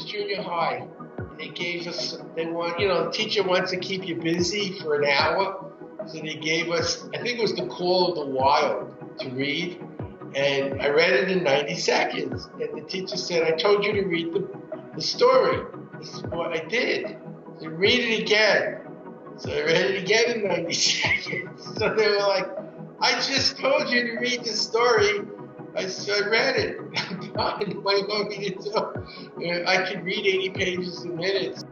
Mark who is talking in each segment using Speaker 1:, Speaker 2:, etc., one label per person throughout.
Speaker 1: junior high, and they gave us, the teacher wants to keep you busy for an hour, so they gave us, I think it was The Call of the Wild to read, and I read it in 90 seconds, and the teacher said, I told you to read the story. This is what I did. So read it again. So I read it again in 90 seconds. So they were like, I just told you to read the story. I read it. I'm done. What do you want me to do? I can read 80 pages a minute.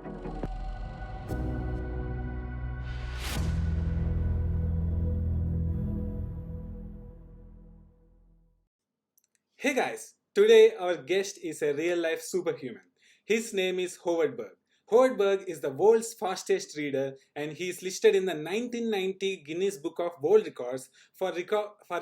Speaker 2: Hey guys, today our guest is a real-life superhuman. His name is Howard Berg. Howard Berg is the world's fastest reader and he is listed in the 1990 Guinness Book of World Records for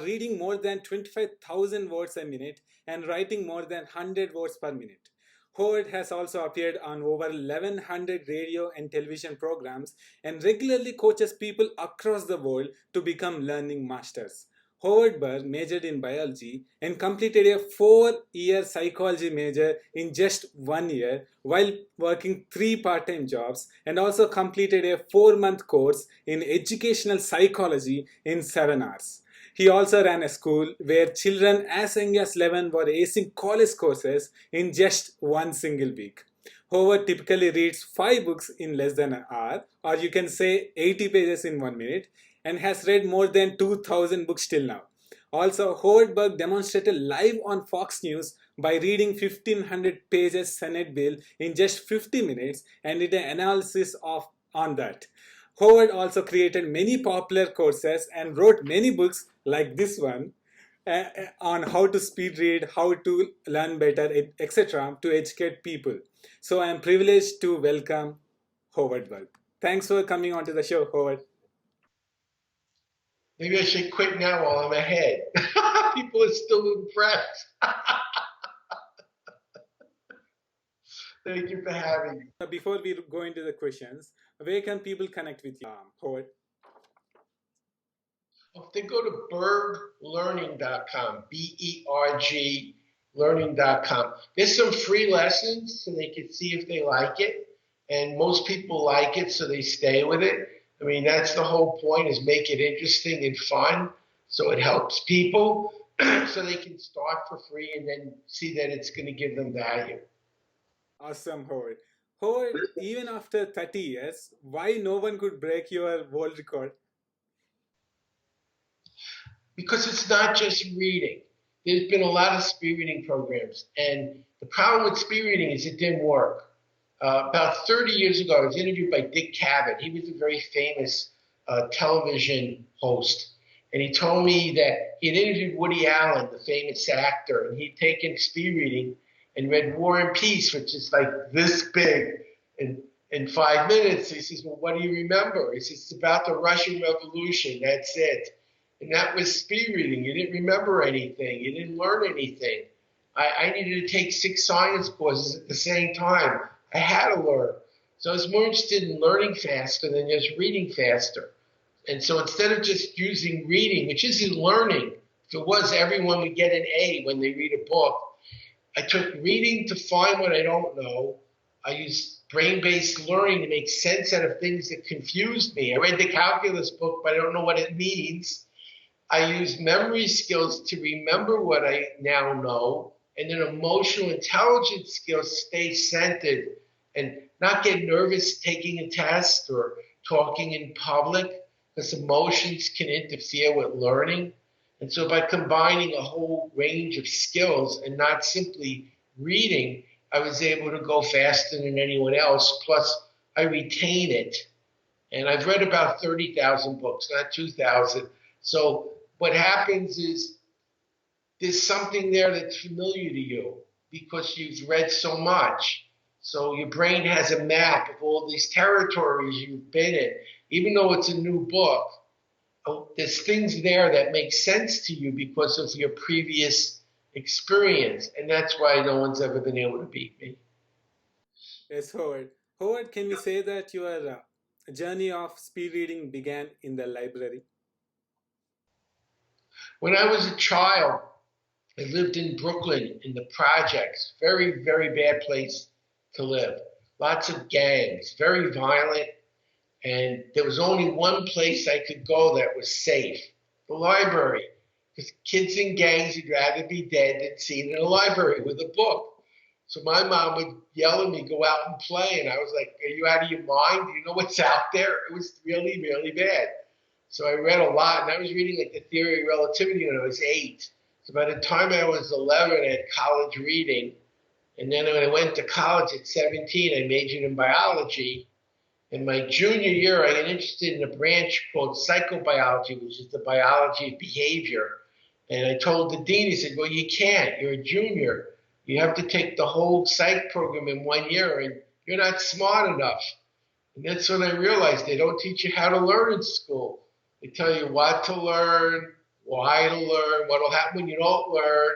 Speaker 2: reading more than 25,000 words a minute and writing more than 100 words per minute. Howard has also appeared on over 1100 radio and television programs and regularly coaches people across the world to become learning masters. Howard Berg majored in biology and completed a 4-year psychology major in just 1 year while working 3 part-time jobs, and also completed a 4-month course in educational psychology in 7 hours. He also ran a school where children as young as 11 were acing college courses in just 1 single week. Howard typically reads 5 books in less than an hour, or you can say 80 pages in 1 minute, and has read more than 2,000 books till now. Also, Howard Berg demonstrated live on Fox News by reading 1500 pages Senate bill in just 50 minutes and did an analysis on that. Howard also created many popular courses and wrote many books like this one on how to speed read, how to learn better, etc. to educate people. So I am privileged to welcome Howard Berg. Thanks for coming onto the show, Howard.
Speaker 1: Maybe I should quit now while I'm ahead. People are still impressed. Thank you for having me.
Speaker 2: Before we go into the questions, where can people connect with you, Howard?
Speaker 1: If they go to berglearning.com, B-E-R-G learning.com, there's some free lessons so they can see if they like it. And most people like it, so they stay with it. I mean, that's the whole point, is make it interesting and fun so it helps people so they can start for free and then see that it's going to give them value.
Speaker 2: Awesome, Howard. Howard, even after 30 years, why no one could break your world record?
Speaker 1: Because it's not just reading. There's been a lot of speed reading programs, and the problem with speed reading is it didn't work. About 30 years ago, I was interviewed by Dick Cavett. He was a very famous television host. And he told me that he'd interviewed Woody Allen, the famous actor, and he'd taken speed reading and read War and Peace, which is like this big, in 5 minutes. He says, well, what do you remember? He says, it's about the Russian Revolution. That's it. And that was speed reading. You didn't remember anything. You didn't learn anything. I needed to take 6 science courses at the same time. I had to learn. So I was more interested in learning faster than just reading faster. And so instead of just using reading, which isn't learning, if it was, everyone would get an A when they read a book. I took reading to find what I don't know. I used brain-based learning to make sense out of things that confused me. I read the calculus book, but I don't know what it means. I used memory skills to remember what I now know, and then emotional intelligence skills, stay centered and not get nervous taking a test or talking in public, because emotions can interfere with learning. And so by combining a whole range of skills and not simply reading, I was able to go faster than anyone else. Plus, I retain it. And I've read about 30,000 books, not 2,000. So what happens is there's something there that's familiar to you because you've read so much. So your brain has a map of all these territories you've been in. Even though it's a new book, there's things there that make sense to you because of your previous experience. And that's why no one's ever been able to beat me.
Speaker 2: Yes, Howard. Howard, can we say that your journey of speed reading began in the library?
Speaker 1: When I was a child, I lived in Brooklyn in the projects, very, very bad place to live. Lots of gangs, very violent, and there was only one place I could go that was safe, the library. Because kids in gangs would rather be dead than seen in a library with a book. So my mom would yell at me, go out and play. And I was like, are you out of your mind? Do you know what's out there? It was really, really bad. So I read a lot, and I was reading like the Theory of Relativity when I was 8. So by the time I was 11, I had college reading. And then when I went to college at 17, I majored in biology. In my junior year, I got interested in a branch called psychobiology, which is the biology of behavior. And I told the dean, he said, well, you can't. You're a junior. You have to take the whole psych program in 1 year, and you're not smart enough. And that's when I realized they don't teach you how to learn in school. They tell you what to learn, why to learn, what will happen when you don't learn,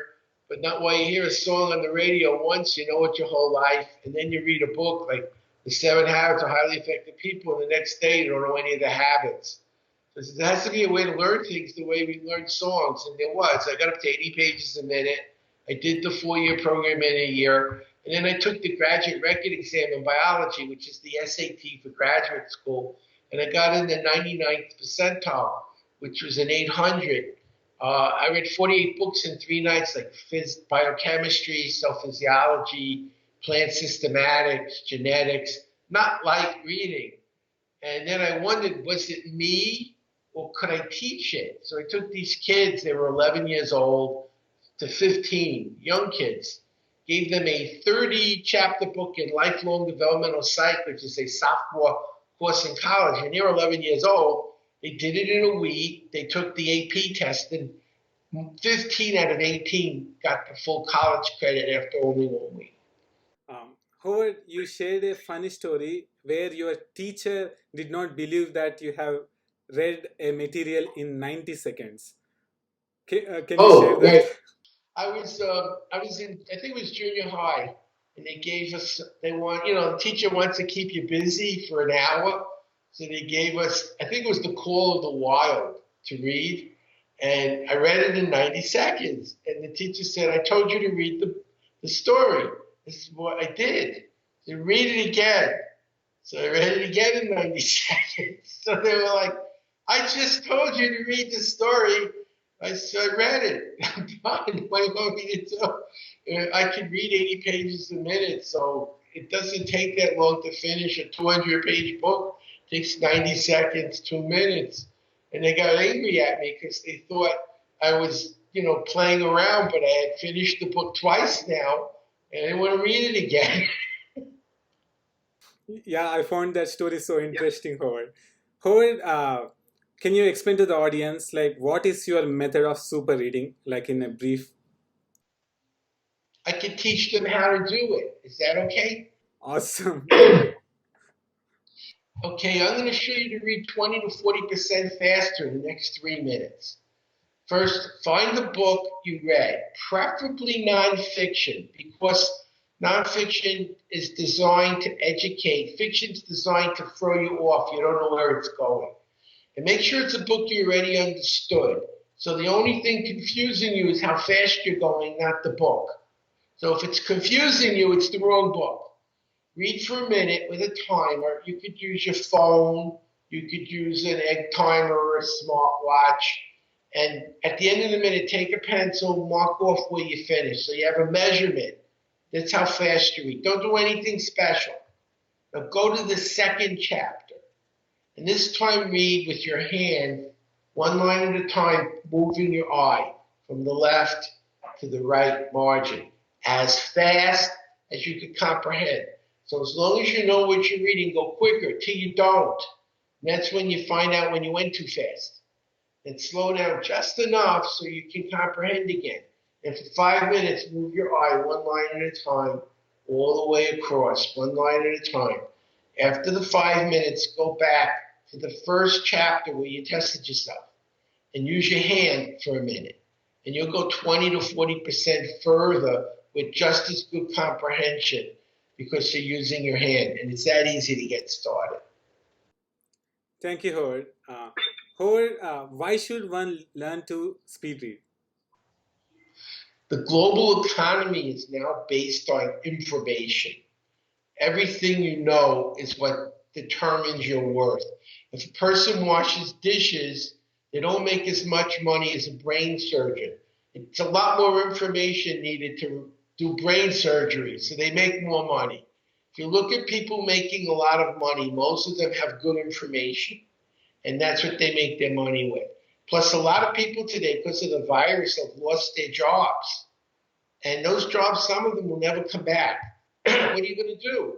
Speaker 1: but not why you hear a song on the radio once, you know it your whole life, and then you read a book like The 7 Habits of Highly Effective People, and the next day you don't know any of the habits. So there has to be a way to learn things the way we learn songs, and there was. I got up to 80 pages a minute. I did the 4-year program in a year, and then I took the graduate record exam in biology, which is the SAT for graduate school, and I got in the 99th percentile, which was an 800. I read 48 books in 3 nights, like biochemistry, cell physiology, plant systematics, genetics, not light reading. And then I wondered, was it me or could I teach it? So I took these kids, they were 11 years old to 15, young kids, gave them a 30-chapter book in lifelong developmental psych, which is a sophomore course in college. And they were 11 years old. They did it in a week. They took the AP test, and 15 out of 18 got the full college credit after only 1 week.
Speaker 2: Howard, you shared a funny story where your teacher did not believe that you have read a material in 90 seconds. Can you share that?
Speaker 1: Right. I was in, I think it was junior high, and they gave us, the teacher wants to keep you busy for an hour. So they gave us, I think it was The Call of the Wild to read. And I read it in 90 seconds. And the teacher said, I told you to read the story. This is what I did. So read it again. So I read it again in 90 seconds. So they were like, I just told you to read the story. I read it. I'm fine. What do you want me to do? I can read 80 pages a minute, so it doesn't take that long to finish a 200-page book. It takes 90 seconds, 2 minutes. And they got angry at me because they thought I was, playing around, but I had finished the book twice now, and I want to read it again.
Speaker 2: Yeah, I found that story so interesting, Howard. Howard, can you explain to the audience, like, what is your method of super reading, like in a brief?
Speaker 1: I can teach them how to do it. Is that okay?
Speaker 2: Awesome.
Speaker 1: Okay, I'm going to show you to read 20 to 40% faster in the next 3 minutes. First, find the book you read, preferably nonfiction, because nonfiction is designed to educate. Fiction's designed to throw you off. You don't know where it's going. And make sure it's a book you already understood. So the only thing confusing you is how fast you're going, not the book. So if it's confusing you, it's the wrong book. Read for a minute with a timer. You could use your phone. You could use an egg timer or a smartwatch. And at the end of the minute, take a pencil, mark off where you finish. So you have a measurement. That's how fast you read. Don't do anything special. Now go to the second chapter. And this time read with your hand, one line at a time, moving your eye from the left to the right margin as fast as you can comprehend. So as long as you know what you're reading, go quicker till you don't. And that's when you find out when you went too fast. And slow down just enough so you can comprehend again. And for 5 minutes, move your eye one line at a time, all the way across, one line at a time. After the 5 minutes, go back to the first chapter where you tested yourself and use your hand for a minute. And you'll go 20 to 40% further with just as good comprehension because you're using your hand. And it's that easy to get started.
Speaker 2: Thank you, Howard. Howard, why should one learn to speed read?
Speaker 1: The global economy is now based on information. Everything you know is what determines your worth. If a person washes dishes, they don't make as much money as a brain surgeon. It's a lot more information needed to do brain surgery, so they make more money. If you look at people making a lot of money, most of them have good information, and that's what they make their money with. Plus, a lot of people today, because of the virus, have lost their jobs. And those jobs, some of them will never come back. What are you going to do?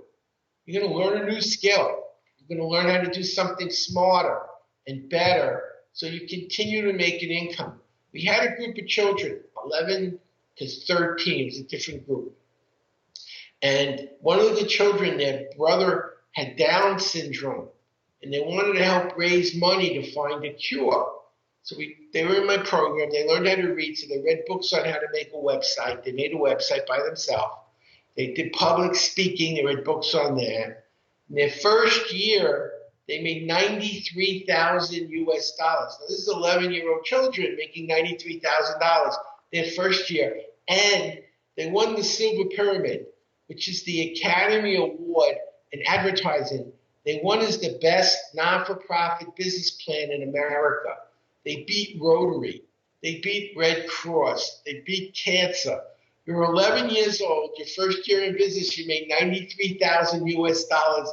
Speaker 1: You're going to learn a new skill. You're going to learn how to do something smarter and better so you continue to make an income. We had a group of children, 11 to 13, it was a different group. And one of the children, their brother had Down syndrome, and they wanted to help raise money to find a cure. So they were in my program. They learned how to read, so they read books on how to make a website. They made a website by themselves. They did public speaking. They read books on that. In their first year, they made $93,000 US. Now, this is 11-year-old children making $93,000 their first year. And they won the Silver Pyramid, which is the Academy Award in advertising. They won as the best non-for-profit business plan in America. They beat Rotary. They beat Red Cross. They beat cancer. You're 11 years old, your first year in business, you made $93,000 US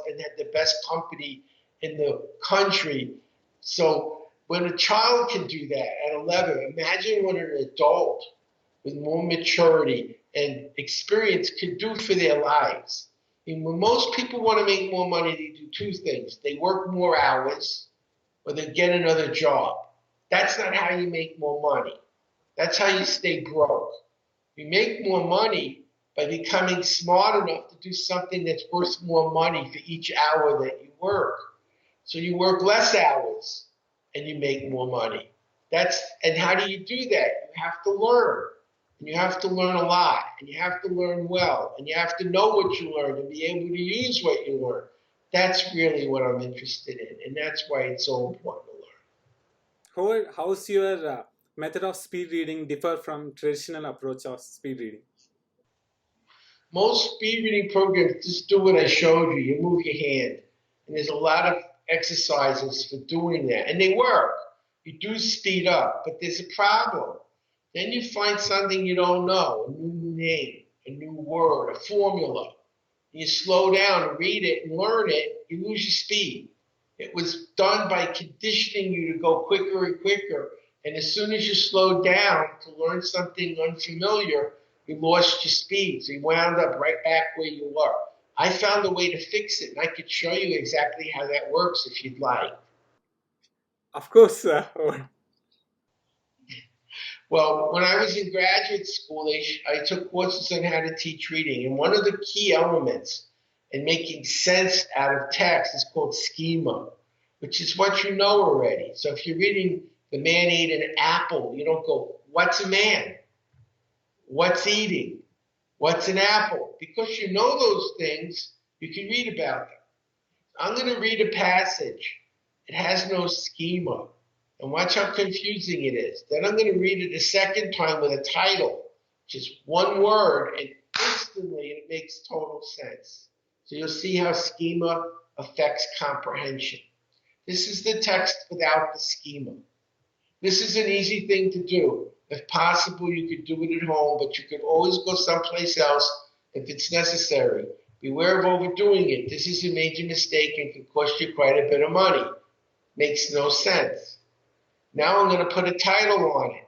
Speaker 1: and had the best company in the country. So when a child can do that at 11, imagine what an adult with more maturity and experience can do for their lives. And when most people want to make more money, they do two things. They work more hours or they get another job. That's not how you make more money. That's how you stay broke. You make more money by becoming smart enough to do something that's worth more money for each hour that you work. So you work less hours and you make more money. And how do you do that? You have to learn. And you have to learn a lot. And you have to learn well. And you have to know what you learn and be able to use what you learn. That's really what I'm interested in. And that's why it's so important to learn.
Speaker 2: How's your method of speed reading differ from traditional approach of speed reading?
Speaker 1: Most speed reading programs just do what I showed you. You move your hand. And there's a lot of exercises for doing that. And they work. You do speed up, but there's a problem. Then you find something you don't know, a new name, a new word, a formula. You slow down and read it and learn it, you lose your speed. It was done by conditioning you to go quicker and quicker. And as soon as you slowed down to learn something unfamiliar, you lost your speed. So you wound up right back where you were. I found a way to fix it, and I could show you exactly how that works if you'd like.
Speaker 2: Of course.
Speaker 1: Well, when I was in graduate school, I took courses on how to teach reading. And one of the key elements in making sense out of text is called schema, which is what you know already. So if you're reading The Man Ate an Apple, you don't go, what's a man? What's eating? What's an apple? Because you know those things, you can read about them. I'm going to read a passage. It has no schema. And watch how confusing it is. Then I'm going to read it a second time with a title, just one word, and instantly it makes total sense. So you'll see how schema affects comprehension. This is the text without the schema. This is an easy thing to do. If possible, you could do it at home, but you could always go someplace else if it's necessary. Beware of overdoing it. This is a major mistake and can cost you quite a bit of money. Makes no sense. Now I'm going to put a title on it.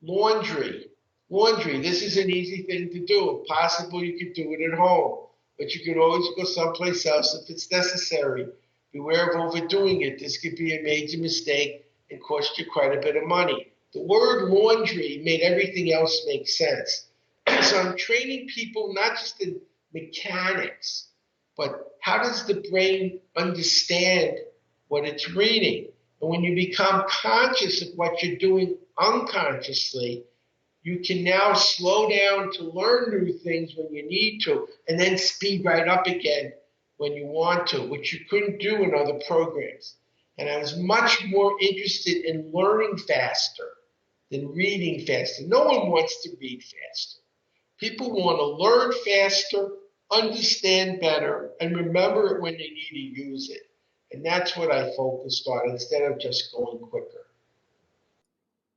Speaker 1: Laundry. Laundry. This is an easy thing to do. If possible, you could do it at home. But you could always go someplace else if it's necessary. Beware of overdoing it. This could be a major mistake and cost you quite a bit of money. The word laundry made everything else make sense. So I'm training people not just in mechanics, but how does the brain understand what it's reading? And when you become conscious of what you're doing unconsciously, you can now slow down to learn new things when you need to, and then speed right up again when you want to, which you couldn't do in other programs. And I was much more interested in learning faster than reading faster. No one wants to read faster. People want to learn faster understand better, and remember it when they need to use it. And that's what I focused on instead of just going quicker.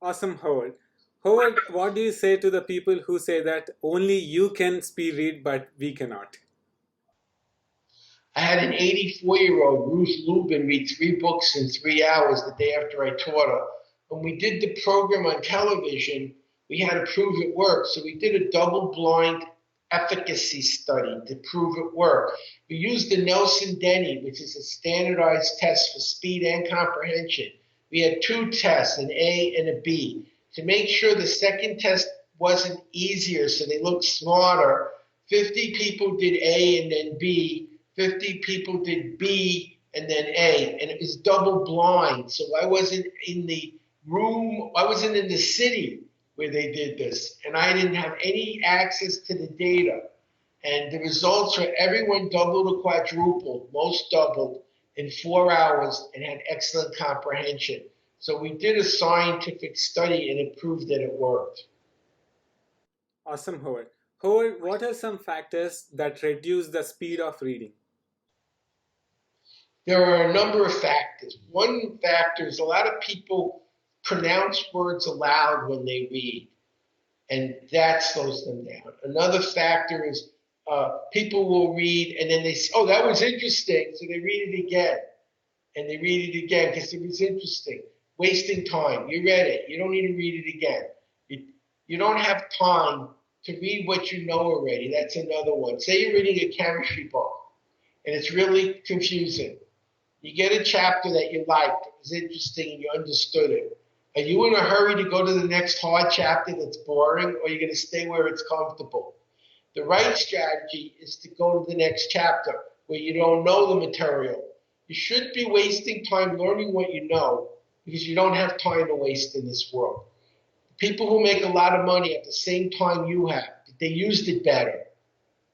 Speaker 2: Awesome, Howard. Howard, what do you say to the people who say that only you can speed read but we cannot?
Speaker 1: I had an 84-year-old, Ruth Lubin, read 3 books in 3 hours the day after I taught her. When we did the program on television, we had to prove it worked. So we did a double-blind efficacy study to prove it worked. We used the Nelson-Denny, which is a standardized test for speed and comprehension. We had 2 tests, an A and a B. To make sure the second test wasn't easier so they looked smarter, 50 people did A and then B, 50 people did B and then A, and it was double blind. So I wasn't in the room, I wasn't in the city where they did this, and I didn't have any access to the data. And the results were everyone doubled or quadrupled, most doubled in 4 hours and had excellent comprehension. So we did a scientific study and it proved that it worked.
Speaker 2: Awesome, Howard. Howard, what are some factors that reduce the speed of reading?
Speaker 1: There are a number of factors. One factor is a lot of people pronounce words aloud when they read, and that slows them down. Another factor is people will read and then they say, oh, that was interesting, so they read it again. And they read it again because it was interesting. Wasting time. You read it. You don't need to read it again. You don't have time to read what you know already. That's another one. Say you're reading a chemistry book and it's really confusing. You get a chapter that you liked, it was interesting, and you understood it. Are you in a hurry to go to the next hard chapter that's boring, or are you going to stay where it's comfortable? The right strategy is to go to the next chapter where you don't know the material. You shouldn't be wasting time learning what you know because you don't have time to waste in this world. People who make a lot of money at the same time you have, they used it better.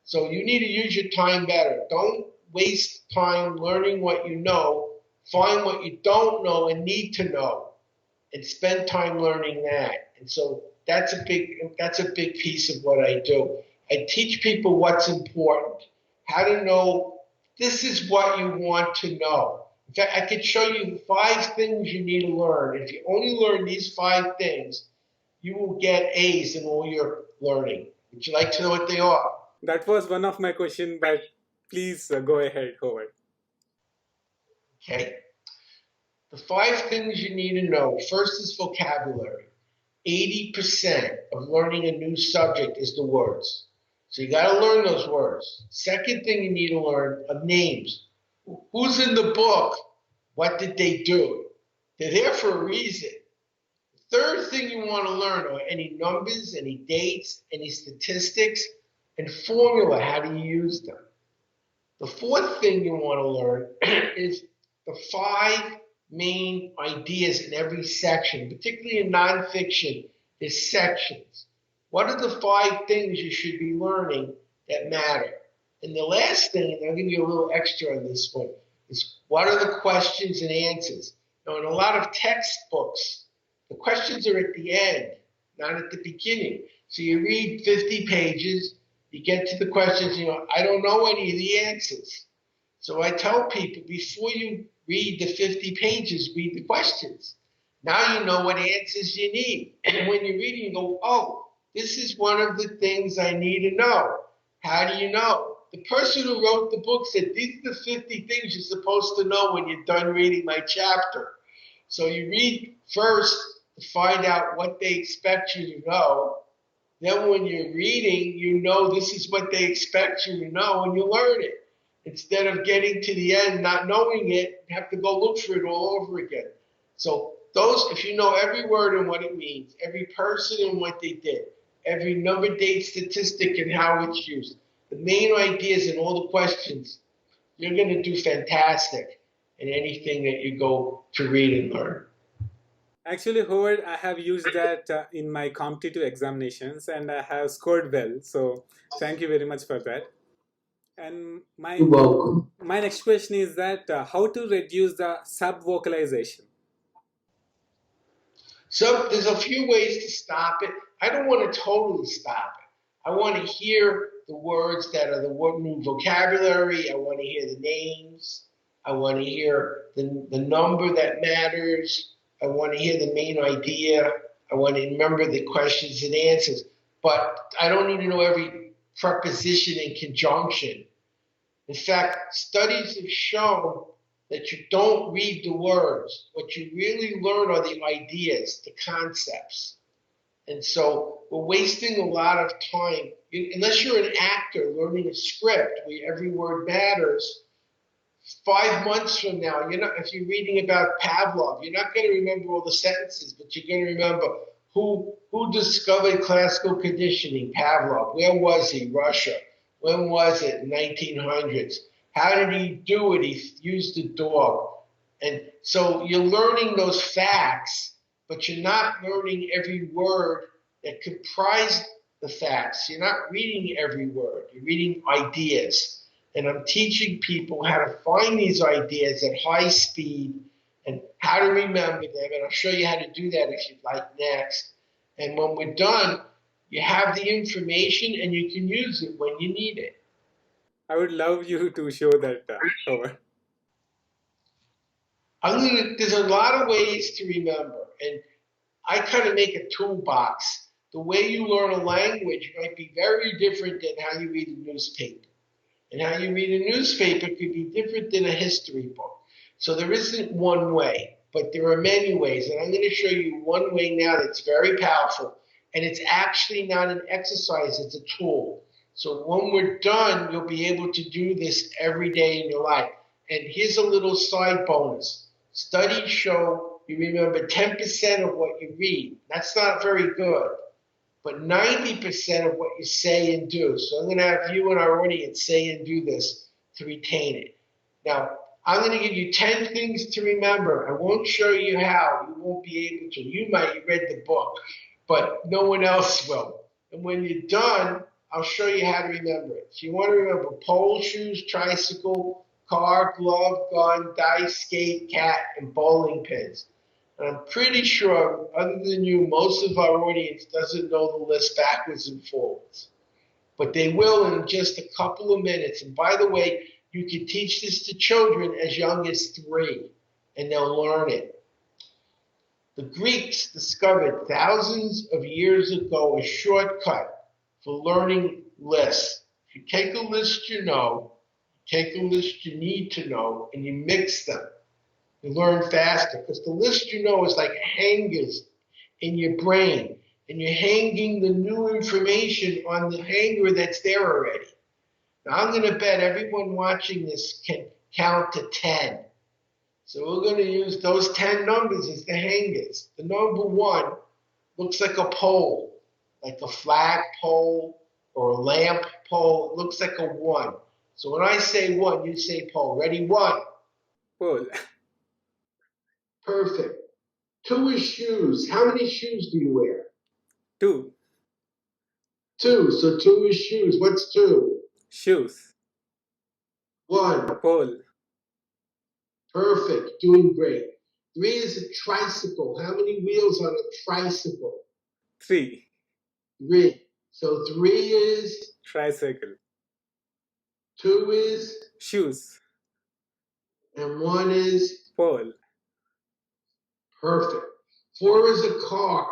Speaker 1: So you need to use your time better. Don't waste time learning what you know. Find what you don't know and need to know, and spend time learning that. And so that's a big piece of what I do. I teach people what's important, how to know this is what you want to know. In fact, I could show you 5 things you need to learn. If you only learn these 5 things, you will get A's in all your learning. Would you like to know what they are?
Speaker 2: That was one of my questions, but please go ahead, Howard.
Speaker 1: Okay. The 5 things you need to know. First is vocabulary. 80% of learning a new subject is the words. So you got to learn those words. Second thing you need to learn are names. Who's in the book? What did they do? They're there for a reason. The third thing you want to learn are any numbers, any dates, any statistics, and formula. How do you use them? The fourth thing you want to learn is the 5 main ideas in every section, particularly in nonfiction, there's sections. What are the 5 things you should be learning that matter? And the last thing, and I'll give you a little extra on this one, is what are the questions and answers? Now, in a lot of textbooks, the questions are at the end, not at the beginning. So you read 50 pages, you get to the questions, I don't know any of the answers. So I tell people, before you read the 50 pages, read the questions. Now you know what answers you need. And when you're reading, you go, oh, this is one of the things I need to know. How do you know? The person who wrote the book said, these are the 50 things you're supposed to know when you're done reading my chapter. So you read first to find out what they expect you to know. Then when you're reading, you know this is what they expect you to know, and you learn it. Instead of getting to the end, not knowing it, you have to go look for it all over again. So if you know every word and what it means, every person and what they did, every number, date, statistic, and how it's used, the main ideas and all the questions, you're going to do fantastic in anything that you go to read and learn.
Speaker 2: Actually, Howard, I have used that in my competitive examinations and I have scored well. So thank you very much for that. And
Speaker 1: You're welcome.
Speaker 2: my next question is that how to reduce the subvocalization.
Speaker 1: So there's a few ways to stop it. I don't want to totally stop it. I want to hear the words that are the new vocabulary. I want to hear the names. I want to hear the number that matters. I want to hear the main idea. I want to remember the questions and answers. But I don't need to know every preposition and conjunction. In fact, studies have shown that you don't read the words. What you really learn are the ideas, the concepts. And so we're wasting a lot of time. Unless you're an actor learning a script where every word matters, 5 months from now, if you're reading about Pavlov, you're not going to remember all the sentences, but you're going to remember who discovered classical conditioning, Pavlov. Where was he? Russia. When was it? 1900s. How did he do it? He used the dog. And so you're learning those facts, but you're not learning every word that comprise the facts. You're not reading every word. You're reading ideas. And I'm teaching people how to find these ideas at high speed and how to remember them. And I'll show you how to do that if you'd like next. And when we're done, you have the information and you can use it when you need it.
Speaker 2: I would love you to show that, Howard.
Speaker 1: There's a lot of ways to remember. And I kind of make a toolbox. The way you learn a language might be very different than how you read a newspaper. And how you read a newspaper could be different than a history book. So there isn't one way, but there are many ways. And I'm going to show you one way now that's very powerful. And it's actually not an exercise, it's a tool. So when we're done, you'll be able to do this every day in your life. And here's a little side bonus. Studies show you remember 10% of what you read. That's not very good. But 90% of what you say and do. So I'm going to have you and our audience say and do this to retain it. Now, I'm going to give you 10 things to remember. I won't show you how. You won't be able to. You read the book, but no one else will. And when you're done, I'll show you how to remember it. So you want to remember pole, shoes, tricycle, car, glove, gun, dice, skate, cat, and bowling pins. And I'm pretty sure, other than you, most of our audience doesn't know the list backwards and forwards. But they will in just a couple of minutes. And by the way, you can teach this to children as young as 3, and they'll learn it. The Greeks discovered thousands of years ago a shortcut for learning lists. If you take a list you know, take a list you need to know, and you mix them. You learn faster because the list you know is like hangers in your brain, and you're hanging the new information on the hanger that's there already. Now I'm going to bet everyone watching this can count to 10. So we're going to use those 10 numbers as the hangers. The number 1 looks like a pole, like a flag pole or a lamp pole. It looks like a 1. So when I say 1, you say pole. Ready? 1.
Speaker 2: Pole.
Speaker 1: Perfect. 2 is shoes. How many shoes do you wear?
Speaker 2: 2.
Speaker 1: 2. So 2 is shoes. What's 2?
Speaker 2: Shoes.
Speaker 1: 1.
Speaker 2: Pole.
Speaker 1: Perfect. Doing great. 3 is a tricycle. How many wheels on a tricycle?
Speaker 2: 3.
Speaker 1: 3. So 3 is?
Speaker 2: Tricycle.
Speaker 1: 2 is?
Speaker 2: Shoes.
Speaker 1: And 1 is?
Speaker 2: Pole.
Speaker 1: Perfect. 4 is a car.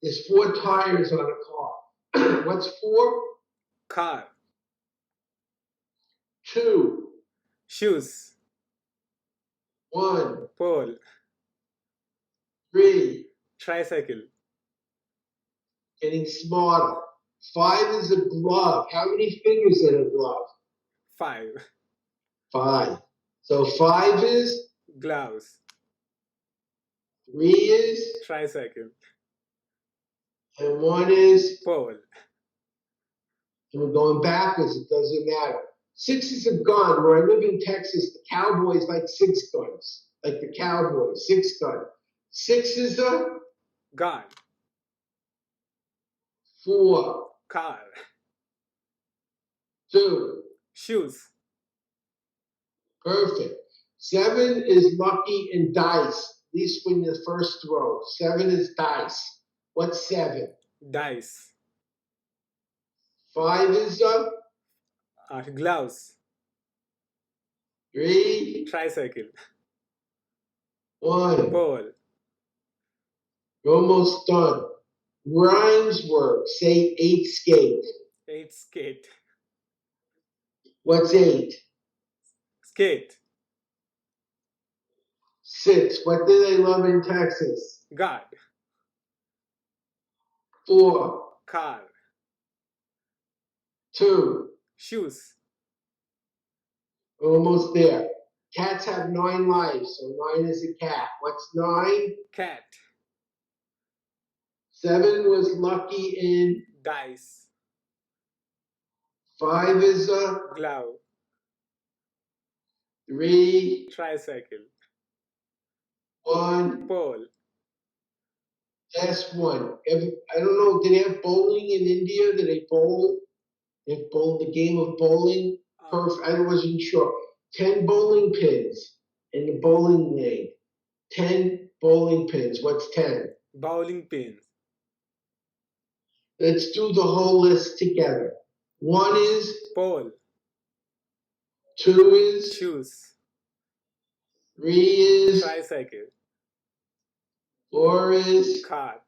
Speaker 1: There's 4 tires on a car. What's 4?
Speaker 2: Car.
Speaker 1: 2.
Speaker 2: Shoes.
Speaker 1: 1.
Speaker 2: Pole.
Speaker 1: 3.
Speaker 2: Tricycle.
Speaker 1: Getting smarter. 5 is a glove. How many fingers in a glove?
Speaker 2: 5.
Speaker 1: 5. So 5 is?
Speaker 2: Gloves.
Speaker 1: 3 is?
Speaker 2: Tricycle.
Speaker 1: And 1 is?
Speaker 2: Pole.
Speaker 1: And we're going backwards. It doesn't matter. 6 is a gun. Where I live in Texas, the Cowboys like 6 guns. Like the Cowboys, 6 gun. 6 is a?
Speaker 2: Gun.
Speaker 1: 4.
Speaker 2: Car.
Speaker 1: 2.
Speaker 2: Shoes.
Speaker 1: Perfect. 7 is lucky and dice. At least when the first row. 7 is dice. What's 7?
Speaker 2: Dice.
Speaker 1: 5 is a?
Speaker 2: Gloves.
Speaker 1: 3,
Speaker 2: Tricycle.
Speaker 1: 1.
Speaker 2: Pole.
Speaker 1: You're almost done. Rhymes work. Say 8 skate.
Speaker 2: 8 skate.
Speaker 1: What's 8?
Speaker 2: Skate.
Speaker 1: 6. What do they love in Texas?
Speaker 2: God.
Speaker 1: 4.
Speaker 2: Car.
Speaker 1: 2.
Speaker 2: Shoes.
Speaker 1: Almost there. Cats have 9 lives, so 9 is a cat. What's 9?
Speaker 2: Cat.
Speaker 1: 7 was lucky in.
Speaker 2: Dice.
Speaker 1: 5 is a.
Speaker 2: Glove.
Speaker 1: 3,
Speaker 2: Tricycle.
Speaker 1: 1.
Speaker 2: Pole.
Speaker 1: Last one. I don't know, did they have bowling in India? Did they bowl? They bowled the game of bowling? Perfect. I wasn't sure. 10 bowling pins in the bowling lane. 10 bowling pins. What's 10?
Speaker 2: Bowling pins.
Speaker 1: Let's do the whole list together. 1 is.
Speaker 2: Pole.
Speaker 1: 2 is.
Speaker 2: Shoes.
Speaker 1: 3 is.
Speaker 2: Tricycle.
Speaker 1: 4 is.
Speaker 2: Car.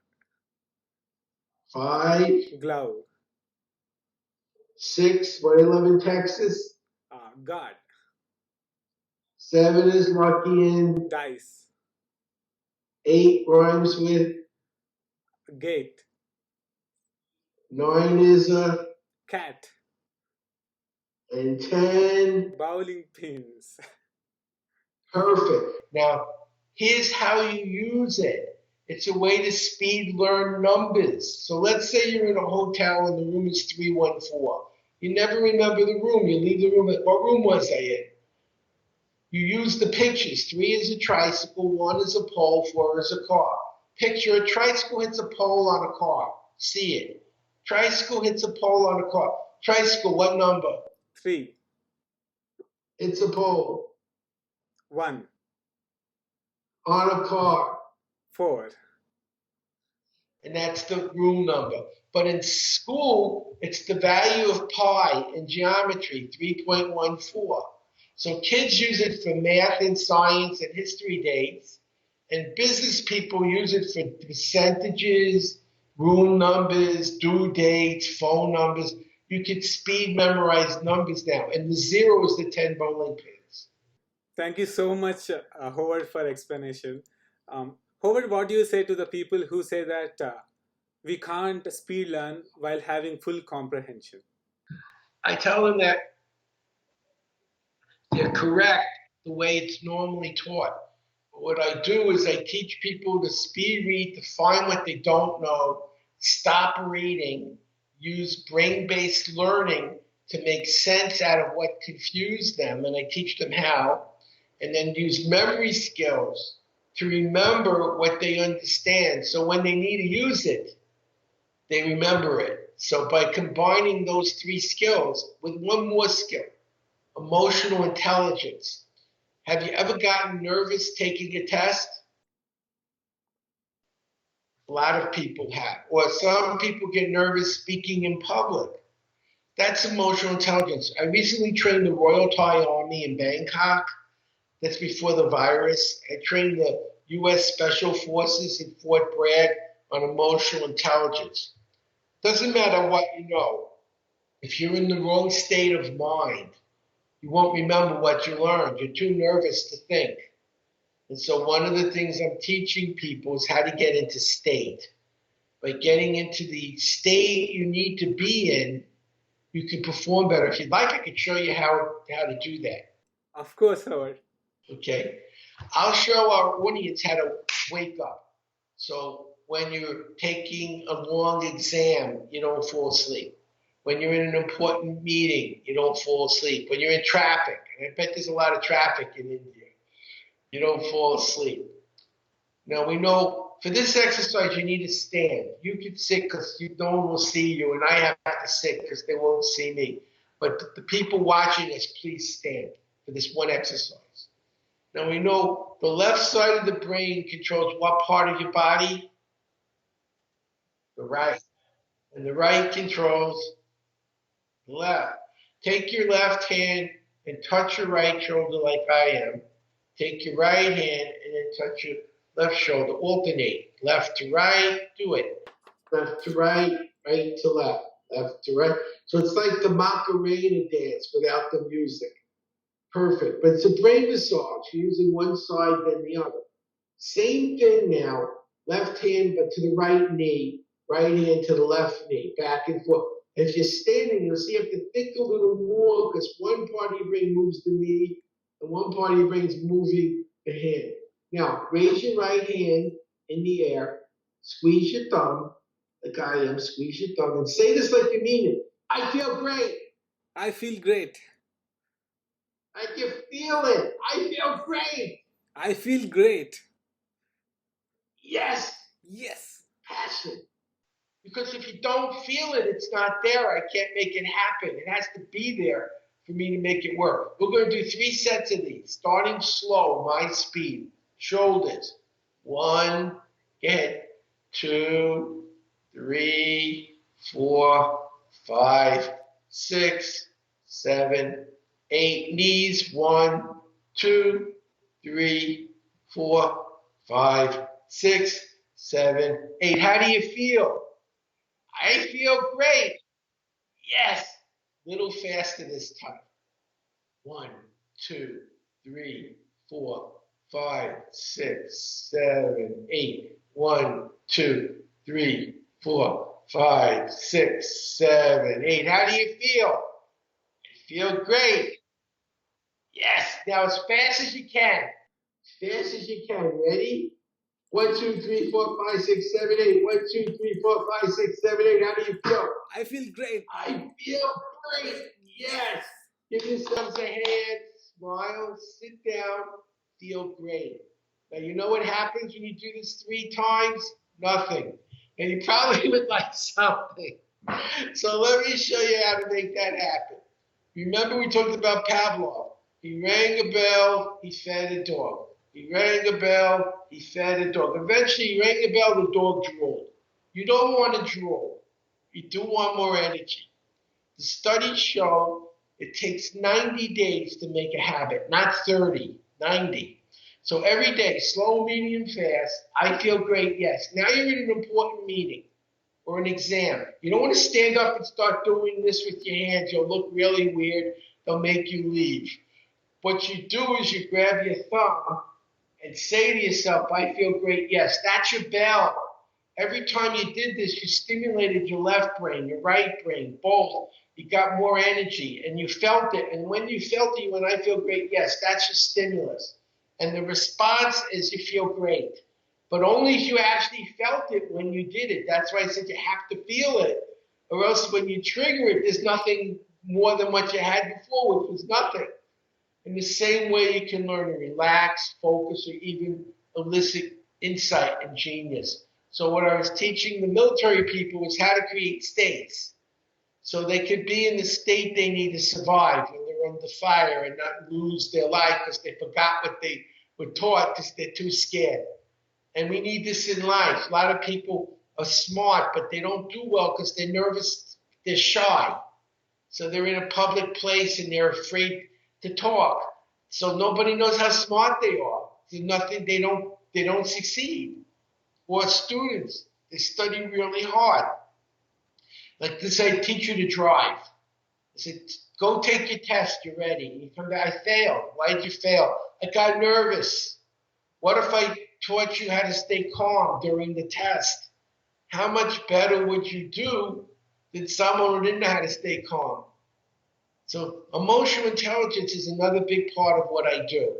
Speaker 1: 5.
Speaker 2: Glove.
Speaker 1: 6. What do they love in Texas?
Speaker 2: God.
Speaker 1: 7 is lucky in.
Speaker 2: Dice.
Speaker 1: 8 rhymes with.
Speaker 2: Gate.
Speaker 1: 9 is a.
Speaker 2: Cat.
Speaker 1: And 10.
Speaker 2: Bowling pins.
Speaker 1: Perfect. Now, here's how you use it. It's a way to speed learn numbers. So let's say you're in a hotel and the room is 314. You never remember the room. You leave the room. What room was I in? You use the pictures. 3 is a tricycle, 1 is a pole, 4 is a car. Picture a tricycle hits a pole on a car. See it. Tricycle hits a pole on a car. Tricycle, what number?
Speaker 2: 3.
Speaker 1: It's a pole.
Speaker 2: 1.
Speaker 1: On a car.
Speaker 2: 4.
Speaker 1: And that's the rule number. But in school, it's the value of pi in geometry, 3.14. So kids use it for math and science and history dates, and business people use it for percentages, rule numbers, due dates, phone numbers. You can speed memorize numbers now. And the 0 is the 10 bowling pins.
Speaker 2: Thank you so much, Howard, for explanation. Howard, what do you say to the people who say that we can't speed learn while having full comprehension?
Speaker 1: I tell them that they're correct the way it's normally taught. But what I do is I teach people to speed read, to find what they don't know, stop reading, use brain-based learning to make sense out of what confused them, and I teach them how, and then use memory skills to remember what they understand. So when they need to use it, they remember it. So by combining those 3 skills with one more skill, emotional intelligence. Have you ever gotten nervous taking a test? A lot of people have. Or some people get nervous speaking in public. That's emotional intelligence. I recently trained the Royal Thai Army in Bangkok. That's before the virus. I trained the U.S. Special Forces in Fort Bragg on emotional intelligence. Doesn't matter what you know. If you're in the wrong state of mind, you won't remember what you learned. You're too nervous to think. And so one of the things I'm teaching people is how to get into state. By getting into the state you need to be in, you can perform better. If you'd like, I could show you how to do that.
Speaker 2: Of course, Howard.
Speaker 1: Okay. I'll show our audience how to wake up. So when you're taking a long exam, you don't fall asleep. When you're in an important meeting, you don't fall asleep. When you're in traffic, and I bet there's a lot of traffic in India, you don't fall asleep. Now we know for this exercise you need to stand. You can sit because no one will see you, and I have to sit because they won't see me. But the people watching us, please stand for this one exercise. Now we know the left side of the brain controls what part of your body? The right. And the right controls the left. Take your left hand and touch your right shoulder like I am. Take your right hand and then touch your left shoulder. Alternate. Left to right. Do it. Left to right. Right to left. Left to right. So it's like the Macarena dance without the music. Perfect. But it's a brain massage. You're using one side, then the other. Same thing now. Left hand, but to the right knee. Right hand to the left knee. Back and forth. If you're standing, you'll see you have to think a little more because one part of your brain moves the knee and one part of your brain is moving the hand. Now, raise your right hand in the air. Squeeze your thumb, like I am. Squeeze your thumb and say this like you mean it. I feel great.
Speaker 2: I feel great.
Speaker 1: I can feel it. I feel great.
Speaker 2: I feel great.
Speaker 1: Yes.
Speaker 2: Yes.
Speaker 1: Passion. Because if you don't feel it, it's not there. I can't make it happen. It has to be there for me to make it work. We're going to do 3 sets of these, starting slow, my speed. Shoulders. 1, get 2, 3, 4, 5, 6, 7, 8. Knees. 1, 2, 3, 4, 5, 6, 7, 8. How do you feel? I feel great. Yes. Little faster this time. 1, 2, 3, 4, 5, 6, 7, 8. 1, 2, 3, 4, 5, 6, 7, 8. How do you feel? I feel great. Yes. Now as fast as you can. As fast as you can. Ready? 1, 2, 3, 4, 5, 6, 7, 8. 1, 2, 3, 4, 5, 6, 7, 8. How do you feel?
Speaker 2: I feel great.
Speaker 1: I feel great. Yes. Give yourselves a hand. Smile. Sit down. Feel great. Now, you know what happens when you do this 3 times? Nothing. And you probably would like something. So let me show you how to make that happen. Remember we talked about Pavlov. He rang a bell. He fed a dog. He rang a bell, he fed a dog. Eventually, he rang a bell, the dog drooled. You don't want to drool. You do want more energy. The studies show it takes 90 days to make a habit, not 30, 90. So every day, slow, medium, fast, I feel great, yes. Now you're in an important meeting or an exam. You don't want to stand up and start doing this with your hands. You'll look really weird. They'll make you leave. What you do is you grab your thumb and say to yourself, I feel great, yes. That's your bell. Every time you did this, you stimulated your left brain, your right brain, both. You got more energy, and you felt it. And when you felt it, you went, I feel great, yes. That's your stimulus. And the response is you feel great. But only if you actually felt it when you did it. That's why I said you have to feel it. Or else when you trigger it, there's nothing more than what you had before, which was nothing. In the same way, you can learn to relax, focus, or even elicit insight and genius. So what I was teaching the military people was how to create states. So they could be in the state they need to survive when they're under fire and not lose their life because they forgot what they were taught because they're too scared. And we need this in life. A lot of people are smart, but they don't do well because they're nervous, they're shy. So they're in a public place and they're afraid to talk. So nobody knows how smart they are. There's nothing, they don't succeed. Or students, they study really hard. Like this, I teach you to drive. I said, go take your test, you're ready. And you come back, I failed. Why did you fail? I got nervous. What if I taught you how to stay calm during the test? How much better would you do than someone who didn't know how to stay calm? So emotional intelligence is another big part of what I do.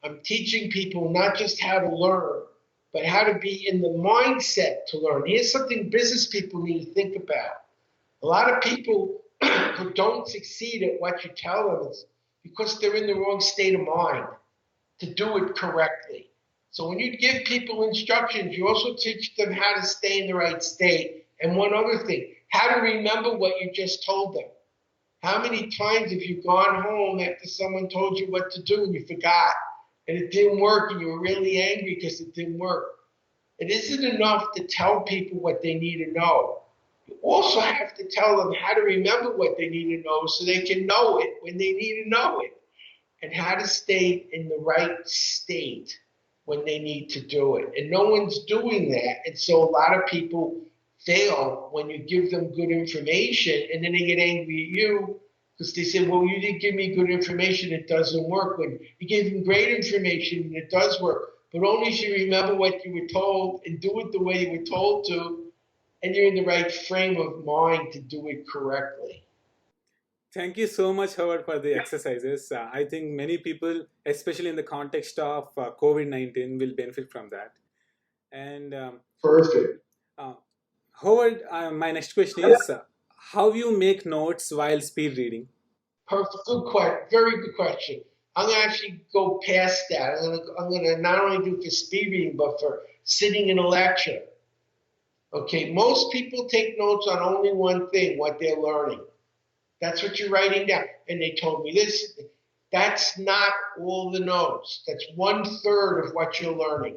Speaker 1: I'm teaching people not just how to learn, but how to be in the mindset to learn. Here's something business people need to think about. A lot of people who don't succeed at what you tell them is because they're in the wrong state of mind to do it correctly. So when you give people instructions, you also teach them how to stay in the right state. And one other thing, how to remember what you just told them. How many times have you gone home after someone told you what to do and you forgot and it didn't work and you were really angry because it didn't work? It isn't enough to tell people what they need to know. You also have to tell them how to remember what they need to know so they can know it when they need to know it, and how to stay in the right state when they need to do it. And no one's doing that. And so a lot of people fail when you give them good information, and then they get angry at you because they say, well, you didn't give me good information, it doesn't work. When you gave them great information and it does work, but only if you remember what you were told and do it the way you were told to, and you're in the right frame of mind to do it correctly.
Speaker 2: Thank you so much, Howard, for the exercises. I think many people, especially in the context of COVID-19, will benefit from that. And
Speaker 1: Perfect.
Speaker 2: uh, Howard, my next question is how you make notes while speed reading?
Speaker 1: Perfect. Good question. Very good question. I'm gonna actually go past that. I'm gonna not only do for speed reading, but for sitting in a lecture. Okay. Most people take notes on only one thing, what they're learning. That's what you're writing down. And they told me this. That's not all the notes. That's 1/3 of what you're learning.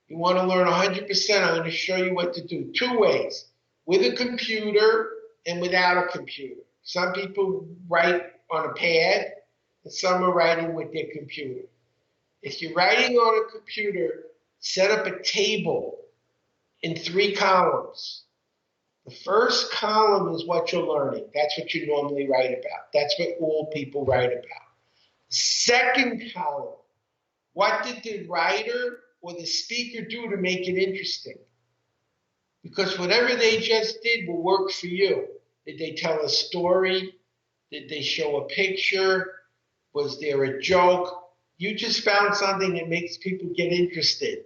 Speaker 1: You want to learn 100%. I'm going to show you what to do. Two ways: with a computer and without a computer. Some people write on a pad, and some are writing with their computer. If you're writing on a computer, set up a table in 3 columns. The first column is what you're learning. That's what you normally write about. That's what all people write about. Second column, what did the writer or the speaker do to make it interesting? Because whatever they just did will work for you. Did they tell a story? Did they show a picture? Was there a joke? You just found something that makes people get interested.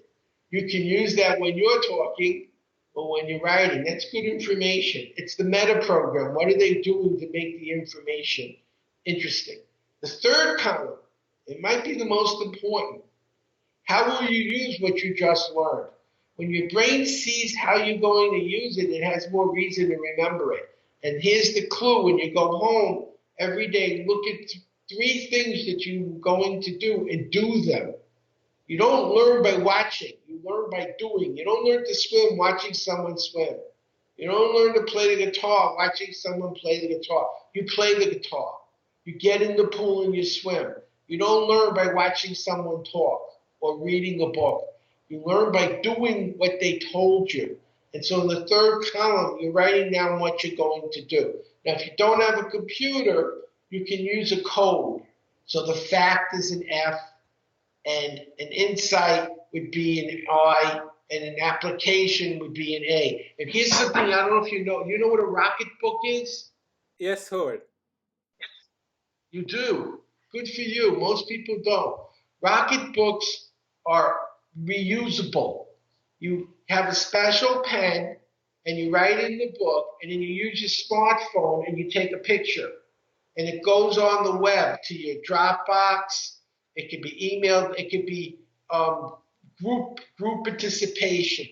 Speaker 1: You can use that when you're talking or when you're writing. That's good information. It's the meta program. What are they doing to make the information interesting? The third column, it might be the most important. How will you use what you just learned? When your brain sees how you're going to use it, it has more reason to remember it. And here's the clue: when you go home every day, look at 3 things that you're going to do and do them. You don't learn by watching, you learn by doing. You don't learn to swim watching someone swim. You don't learn to play the guitar watching someone play the guitar. You play the guitar. You get in the pool and you swim. You don't learn by watching someone talk or reading a book. You learn by doing what they told you. And so in the third column, you're writing down what you're going to do. Now, if you don't have a computer, you can use a code. So the fact is an F, and an insight would be an I, and an application would be an A. And here's something I don't know if you know. You know what a rocket book is?
Speaker 2: Yes, Howard.
Speaker 1: You do. Good for you. Most people don't. Rocket books are reusable. You have a special pen and you write in the book, and then you use your smartphone and you take a picture. And it goes on the web to your Dropbox. It could be emailed. It could be group participation.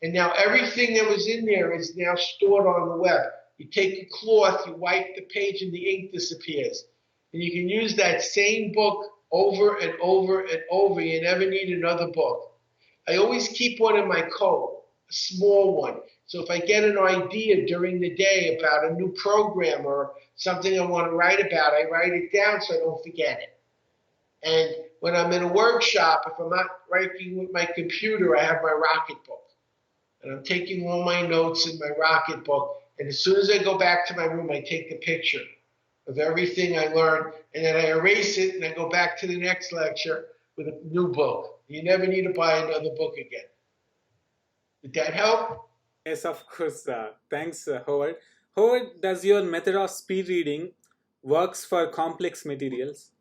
Speaker 1: And now everything that was in there is now stored on the web. You take a cloth, you wipe the page, and the ink disappears. And you can use that same book over and over and over. You never need another book. I always keep one in my coat, a small one. So if I get an idea during the day about a new program or something I want to write about, I write it down so I don't forget it. And when I'm in a workshop, if I'm not writing with my computer, I have my Rocket book. And I'm taking all my notes in my Rocket book. And as soon as I go back to my room, I take the picture of everything I learned, and then I erase it, and I go back to the next lecture with a new book. You never need to buy another book again. Did that help?
Speaker 2: Yes, of course. Thanks, Howard. Howard, does your method of speed reading works for complex materials?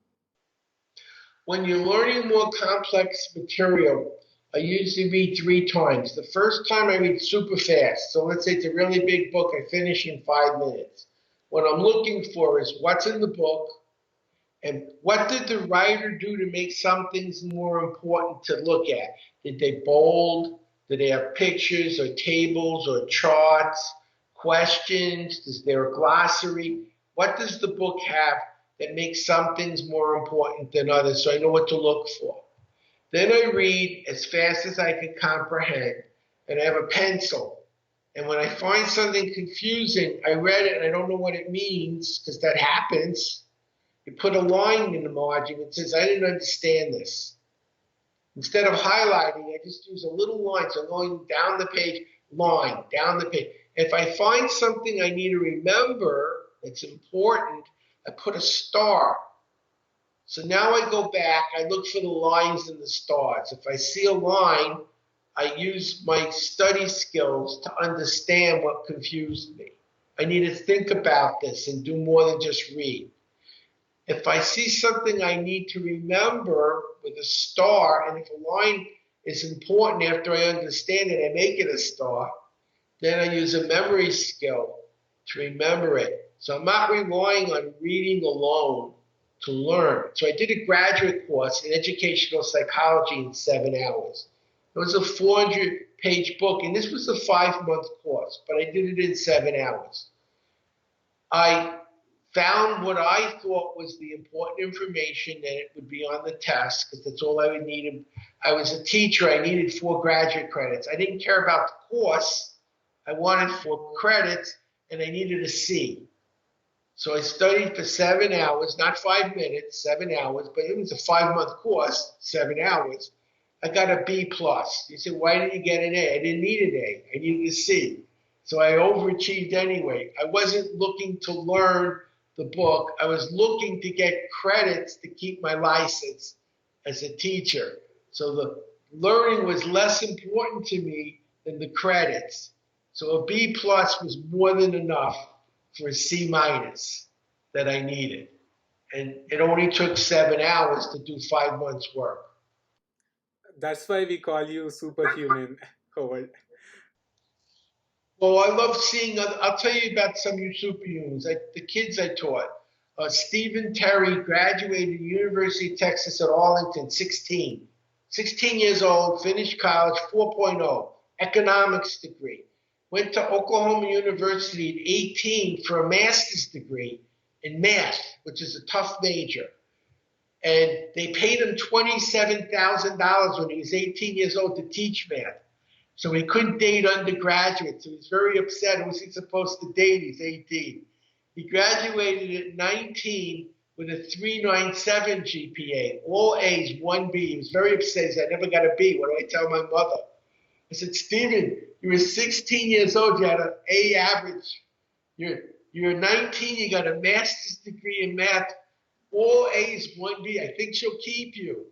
Speaker 1: When you're learning more complex material, I usually read 3 times. The first time I read super fast. So let's say it's a really big book, I finish in 5 minutes. What I'm looking for is what's in the book and what did the writer do to make some things more important to look at. Did they bold? Did they have pictures or tables or charts, questions? Is there a glossary? What does the book have that makes some things more important than others, so I know what to look for? Then I read as fast as I can comprehend, and I have a pencil. And when I find something confusing, I read it and I don't know what it means, because that happens. You put a line in the margin that says, I didn't understand this. Instead of highlighting, I just use a little line. So I'm going down the page, line, down the page. If I find something I need to remember that's important, I put a star. So now I go back, I look for the lines and the stars. If I see a line, I use my study skills to understand what confused me. I need to think about this and do more than just read. If I see something I need to remember with a star, and if a line is important after I understand it, I make it a star, then I use a memory skill to remember it. So I'm not relying on reading alone to learn. So I did a graduate course in educational psychology in 7 hours. It was a 400-page book, and this was a 5-month course, but I did it in 7 hours. I found what I thought was the important information, that it would be on the test, because that's all I would need. I was a teacher. I needed 4 graduate credits. I didn't care about the course. I wanted 4 credits, and I needed a C. So I studied for 7 hours, not 5 minutes, 7 hours, but it was a 5-month course, 7 hours. I got a B+. You said, why didn't you get an A? I didn't need an A. I needed a C. So I overachieved anyway. I wasn't looking to learn the book. I was looking to get credits to keep my license as a teacher. So the learning was less important to me than the credits. So a B+ was more than enough for a C- that I needed. And it only took 7 hours to do 5 months work.
Speaker 2: That's why we call you superhuman, Howard.
Speaker 1: Well, I love seeing, I'll tell you about some of your superhumans. The kids I taught. Stephen Terry graduated University of Texas at Arlington, 16. 16 years old, finished college, 4.0, economics degree. Went to Oklahoma University at 18 for a master's degree in math, which is a tough major. And they paid him $27,000 when he was 18 years old to teach math. So he couldn't date undergraduates. So he was very upset. Who was he supposed to date? He's 18. He graduated at 19 with a 3.97 GPA, all A's, 1 B. He was very upset. He said, I never got a B. What do I tell my mother? I said, Stephen, you were 16 years old. You had an A average. You're 19. You got a master's degree in math, all A's, 1 B. I think she'll keep you.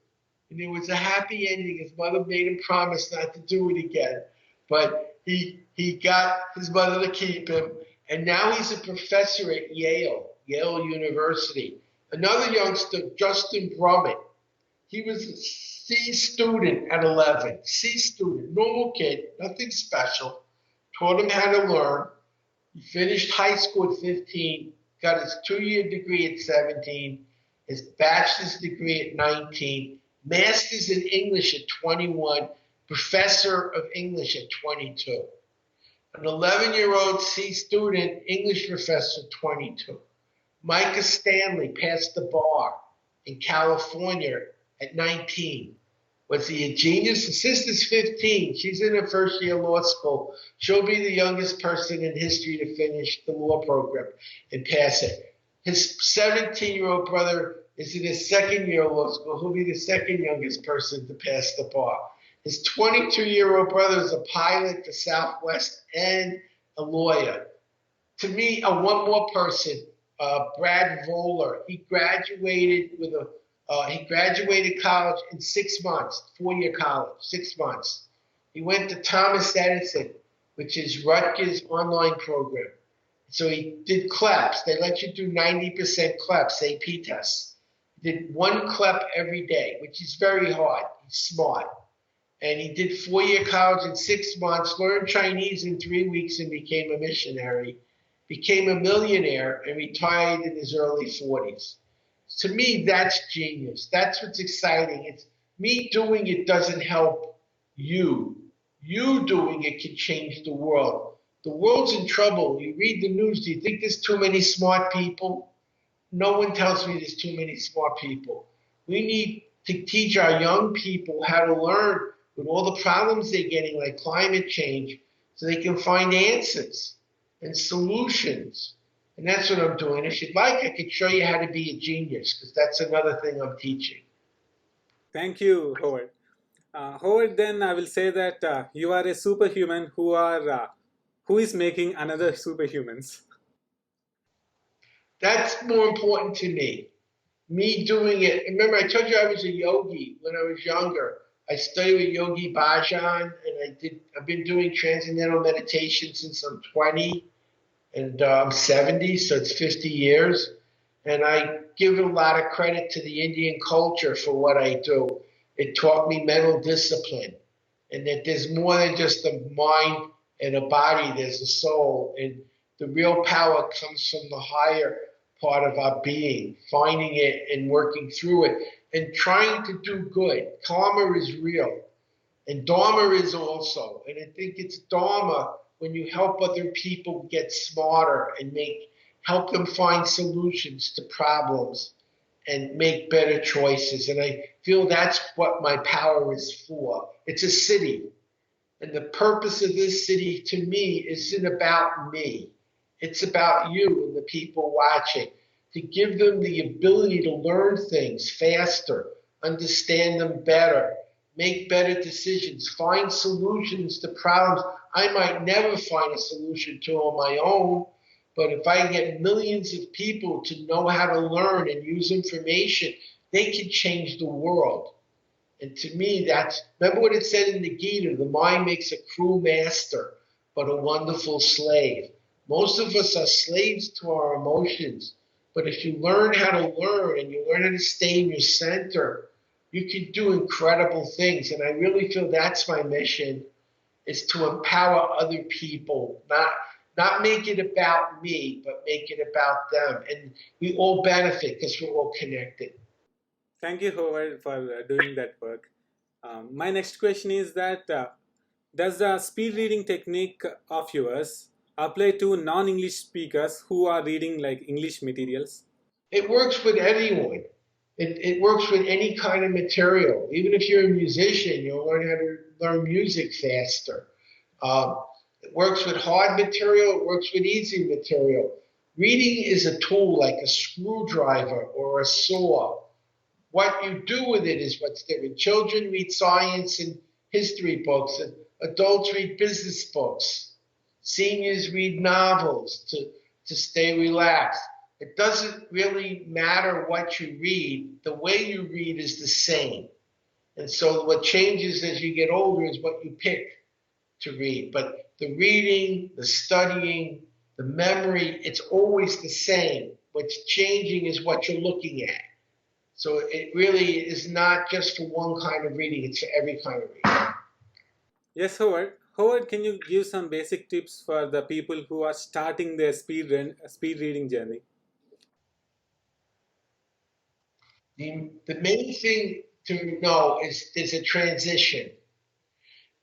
Speaker 1: And it was a happy ending. His mother made him promise not to do it again. But he got his mother to keep him. And now he's a professor at Yale University. Another youngster, Justin Brummett. He was a C student at 11. C student, normal kid, nothing special. Taught him how to learn. He finished high school at 15, got his 2-year degree at 17, his bachelor's degree at 19, master's in English at 21, professor of English at 22. An 11-year-old C student, English professor, 22. Micah Stanley passed the bar in California at 19. Was he a genius? His sister's 15. She's in her first year of law school. She'll be the youngest person in history to finish the law program and pass it. His 17-year-old brother is in his second year of law school. He'll be the second youngest person to pass the bar. His 22-year-old brother is a pilot for Southwest and a lawyer. To me, one more person, Brad Voller. He graduated college in 6 months, 4-year college, 6 months. He went to Thomas Edison, which is Rutgers online program. So he did CLEPs. They let you do 90% CLEPs, AP tests. He did 1 CLEP every day, which is very hard. He's smart. And he did 4-year college in 6 months, learned Chinese in 3 weeks, and became a missionary. Became a millionaire and retired in his early 40s. To me, that's genius. That's what's exciting. It's me doing it doesn't help you. You doing it can change the world. The world's in trouble. You read the news. Do you think there's too many smart people? No one tells me there's too many smart people. We need to teach our young people how to learn with all the problems they're getting, like climate change. so they can find answers and solutions. And that's what I'm doing. If you'd like, I could show you how to be a genius, because that's another thing I'm teaching.
Speaker 2: Thank you, Howard. Howard, then I will say that you are a superhuman who is making another superhumans.
Speaker 1: That's more important to me. Me doing it. Remember, I told you I was a yogi when I was younger. I studied with Yogi Bhajan, and I've been doing transcendental meditation since I'm 20, and I'm 70, so it's 50 years. And I give a lot of credit to the Indian culture for what I do. It taught me mental discipline, and that there's more than just a mind and a body, there's a soul. And the real power comes from the higher part of our being, finding it and working through it and trying to do good. Karma is real, and Dharma is also. And I think it's Dharma when you help other people get smarter and help them find solutions to problems and make better choices. And I feel that's what my power is for. It's a city. And the purpose of this city to me isn't about me. It's about you and the people watching, to give them the ability to learn things faster, understand them better, make better decisions, find solutions to problems I might never find a solution to on my own. But if I get millions of people to know how to learn and use information, they can change the world. And to me, remember what it said in the Gita, the mind makes a cruel master, but a wonderful slave. Most of us are slaves to our emotions. But if you learn how to learn and you learn how to stay in your center, you can do incredible things. And I really feel that's my mission, is to empower other people, not make it about me, but make it about them. And we all benefit because we're all connected.
Speaker 2: Thank you, Howard, for doing that work. My next question is that does the speed reading technique of yours apply to non-English speakers who are reading like English materials?
Speaker 1: It works with anyone. It works with any kind of material. Even if you're a musician, you'll learn how to learn music faster. It works with hard material. It works with easy material. Reading is a tool like a screwdriver or a saw. What you do with it is what's different. Children read science and history books, and adults read business books. Seniors read novels to stay relaxed. It doesn't really matter what you read. The way you read is the same. And so what changes as you get older is what you pick to read. But the reading, the studying, the memory, it's always the same. What's changing is what you're looking at. So it really is not just for one kind of reading, it's for every kind of reading.
Speaker 2: Yes, Howard. Howard, can you give some basic tips for the people who are starting their speed reading journey?
Speaker 1: The main thing to know is there's a transition.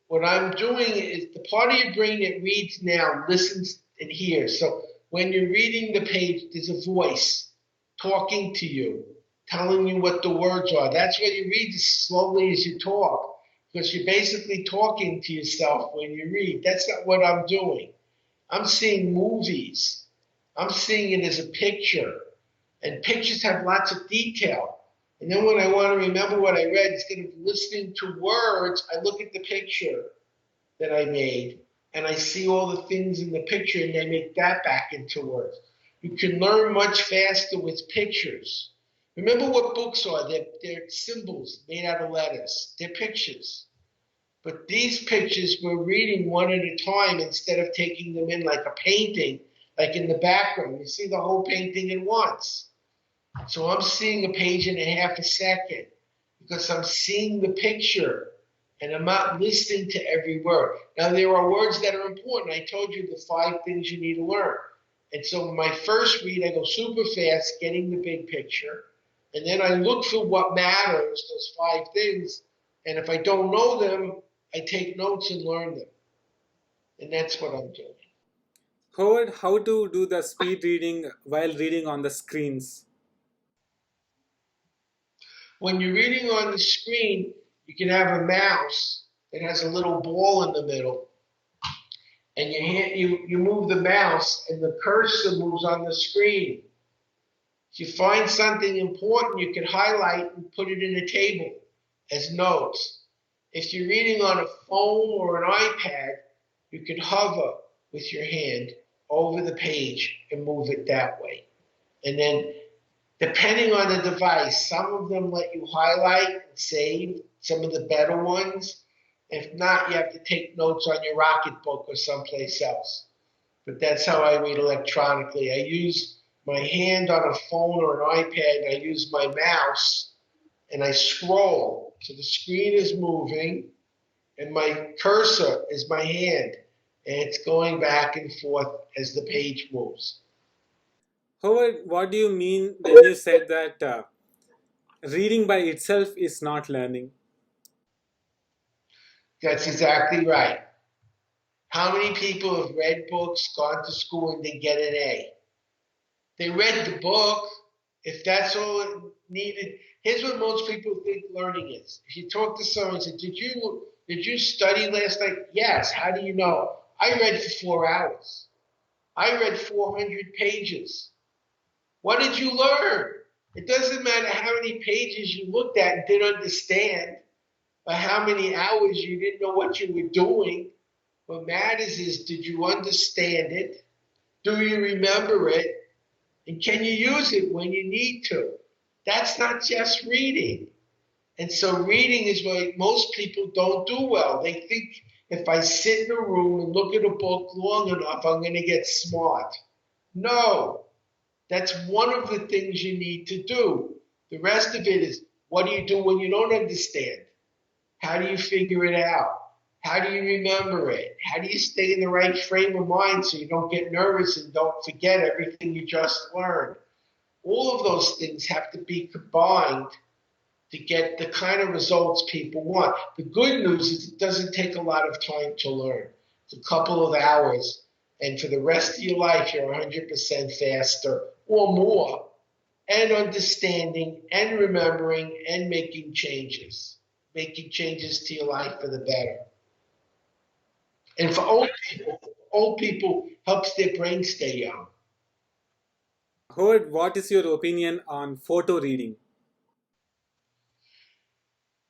Speaker 1: What I'm doing is the part of your brain that reads now listens and hears. So when you're reading the page, there's a voice talking to you, telling you what the words are. That's why you read as slowly as you talk, because you're basically talking to yourself when you read. That's not what I'm doing. I'm seeing movies. I'm seeing it as a picture. And pictures have lots of detail. And then when I want to remember what I read, instead of listening to words, I look at the picture that I made and I see all the things in the picture and I make that back into words. You can learn much faster with pictures. Remember what books are. They're symbols made out of letters. They're pictures. But these pictures we're reading one at a time instead of taking them in like a painting, like in the background. You see the whole painting at once. So I'm seeing a page and a half a second because I'm seeing the picture and I'm not listening to every word. Now, there are words that are important. I told you the 5 things you need to learn. And so my first read, I go super fast, getting the big picture. And then I look for what matters, those 5 things. And if I don't know them, I take notes and learn them. And that's what I'm doing.
Speaker 2: Howard, how to do the speed reading while reading on the screens?
Speaker 1: When you're reading on the screen, you can have a mouse that has a little ball in the middle. and you move the mouse, and the cursor moves on the screen. If you find something important, you can highlight and put it in a table as notes. If you're reading on a phone or an iPad, you can hover with your hand over the page and move it that way. And then, depending on the device, some of them let you highlight and save, some of the better ones. If not, you have to take notes on your Rocketbook or someplace else. But that's how I read electronically. I use my hand on a phone or an iPad, and I use my mouse, and I scroll. So the screen is moving, and my cursor is my hand, and it's going back and forth as the page moves.
Speaker 2: Howard, what do you mean when you said that reading by itself is not learning?
Speaker 1: That's exactly right. How many people have read books, gone to school, and they get an A? They read the book. If that's all it needed, here's what most people think learning is. If you talk to someone and say, did you study last night? Yes. How do you know? I read for 4 hours. I read 400 pages. What did you learn? It doesn't matter how many pages you looked at and didn't understand, or how many hours you didn't know what you were doing. What matters is, did you understand it? Do you remember it? And can you use it when you need to? That's not just reading. And so reading is what most people don't do well. They think if I sit in a room and look at a book long enough, I'm going to get smart. No, that's one of the things you need to do. The rest of it is, what do you do when you don't understand? How do you figure it out? How do you remember it? How do you stay in the right frame of mind so you don't get nervous and don't forget everything you just learned? All of those things have to be combined to get the kind of results people want. The good news is it doesn't take a lot of time to learn. It's a couple of hours, and for the rest of your life, you're 100% faster or more, and understanding and remembering and making changes to your life for the better. And for old people helps their brain stay young.
Speaker 2: Howard, what is your opinion on photo reading?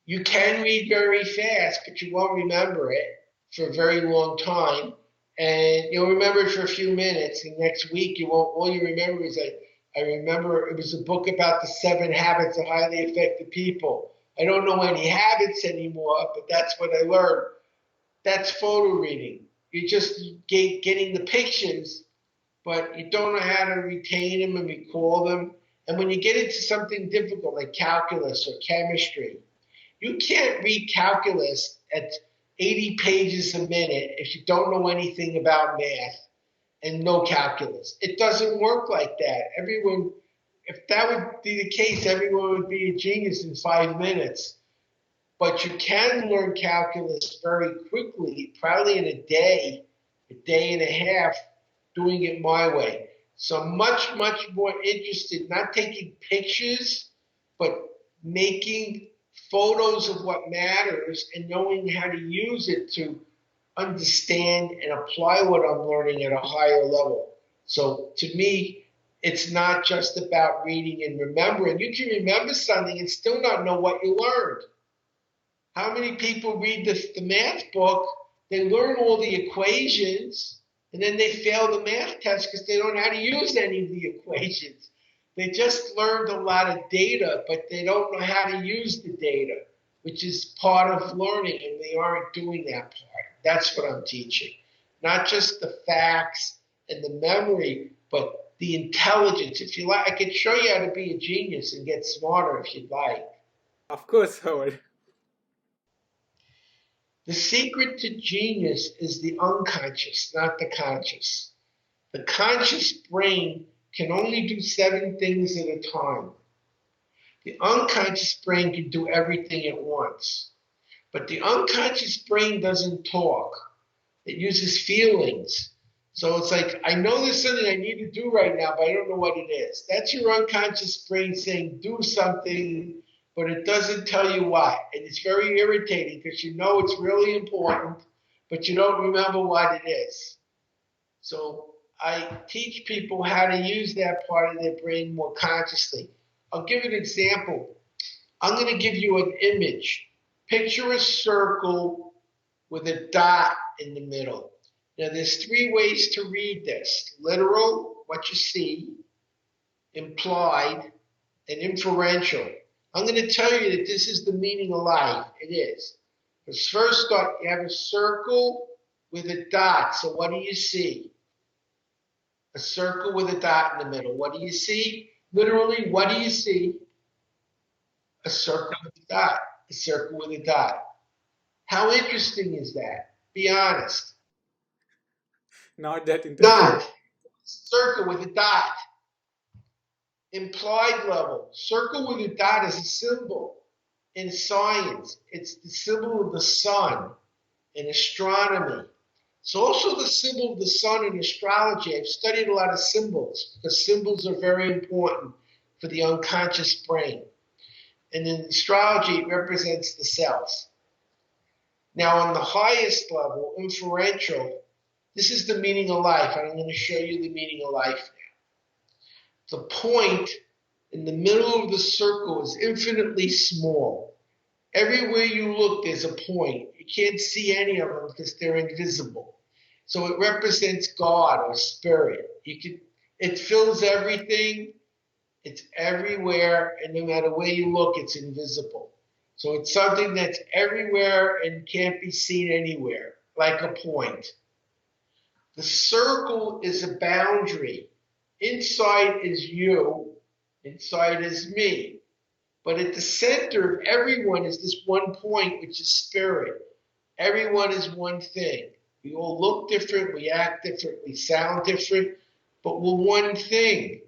Speaker 1: You can read very fast, but you won't remember it for a very long time. And you'll remember it for a few minutes, and next week you won't. All you remember is I remember it was a book about the 7 habits of highly effective people. I don't know any habits anymore, but that's what I learned. That's photo reading. You're just getting the pictures, but you don't know how to retain them and recall them. And when you get into something difficult like calculus or chemistry, you can't read calculus at 80 pages a minute if you don't know anything about math and no calculus. It doesn't work like that. If that would be the case, everyone would be a genius in 5 minutes. But you can learn calculus very quickly, probably in a day and a half, doing it my way. So I'm much, much more interested, not taking pictures, but making photos of what matters and knowing how to use it to understand and apply what I'm learning at a higher level. So to me, it's not just about reading and remembering. You can remember something and still not know what you learned. How many people read the math book, they learn all the equations, and then they fail the math test because they don't know how to use any of the equations. They just learned a lot of data, but they don't know how to use the data, which is part of learning, and they aren't doing that part. That's what I'm teaching. Not just the facts and the memory, but the intelligence. If you like, I could show you how to be a genius and get smarter if you'd like.
Speaker 2: Of course, Howard.
Speaker 1: The secret to genius is the unconscious, not the conscious. The conscious brain can only do 7 things at a time. The unconscious brain can do everything at once. But the unconscious brain doesn't talk. It uses feelings. So it's like, I know there's something I need to do right now, but I don't know what it is. That's your unconscious brain saying, do something, but it doesn't tell you why. And it's very irritating because you know it's really important, but you don't remember what it is. So I teach people how to use that part of their brain more consciously. I'll give an example. I'm going to give you an image. Picture a circle with a dot in the middle. Now, there's three ways to read this: literal, what you see; implied; and inferential. I'm going to tell you that this is the meaning of life. It is. Because first off, you have a circle with a dot. So what do you see? A circle with a dot in the middle. What do you see? Literally, what do you see? A circle with a dot. A circle with a dot. How interesting is that? Be honest.
Speaker 2: Not that interesting.
Speaker 1: Not. Circle with a dot. Implied level. Circle with a dot is a symbol in science. It's the symbol of the sun in astronomy. It's also the symbol of the sun in astrology. I've studied a lot of symbols because symbols are very important for the unconscious brain. And in astrology, it represents the cells. Now, on the highest level, inferential, this is the meaning of life, and I'm going to show you the meaning of life now. The point in the middle of the circle is infinitely small. Everywhere you look, there's a point. You can't see any of them because they're invisible. So it represents God or spirit. It fills everything. It's everywhere, and no matter where you look, it's invisible. So it's something that's everywhere and can't be seen anywhere, like a point. The circle is a boundary. Inside is you, inside is me. But at the center of everyone is this one point, which is spirit. Everyone is one thing. We all look different, we act different, we sound different, but we're one thing.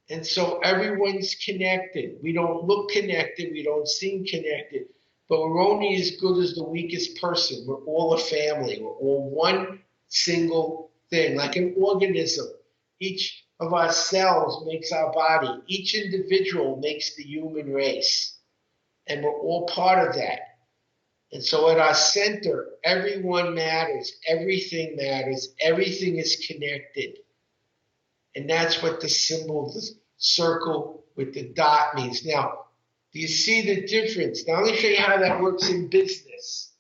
Speaker 1: And so everyone's connected. We don't look connected, we don't seem connected, but we're only as good as the weakest person. We're all a family. We're all one single thing, like an organism. Each of our cells makes our body. Each individual makes the human race. And we're all part of that. And so at our center, everyone matters. Everything matters. Everything is connected. And that's what the symbol, the circle with the dot means. Now, do you see the difference? Now, let me show you how that works in business.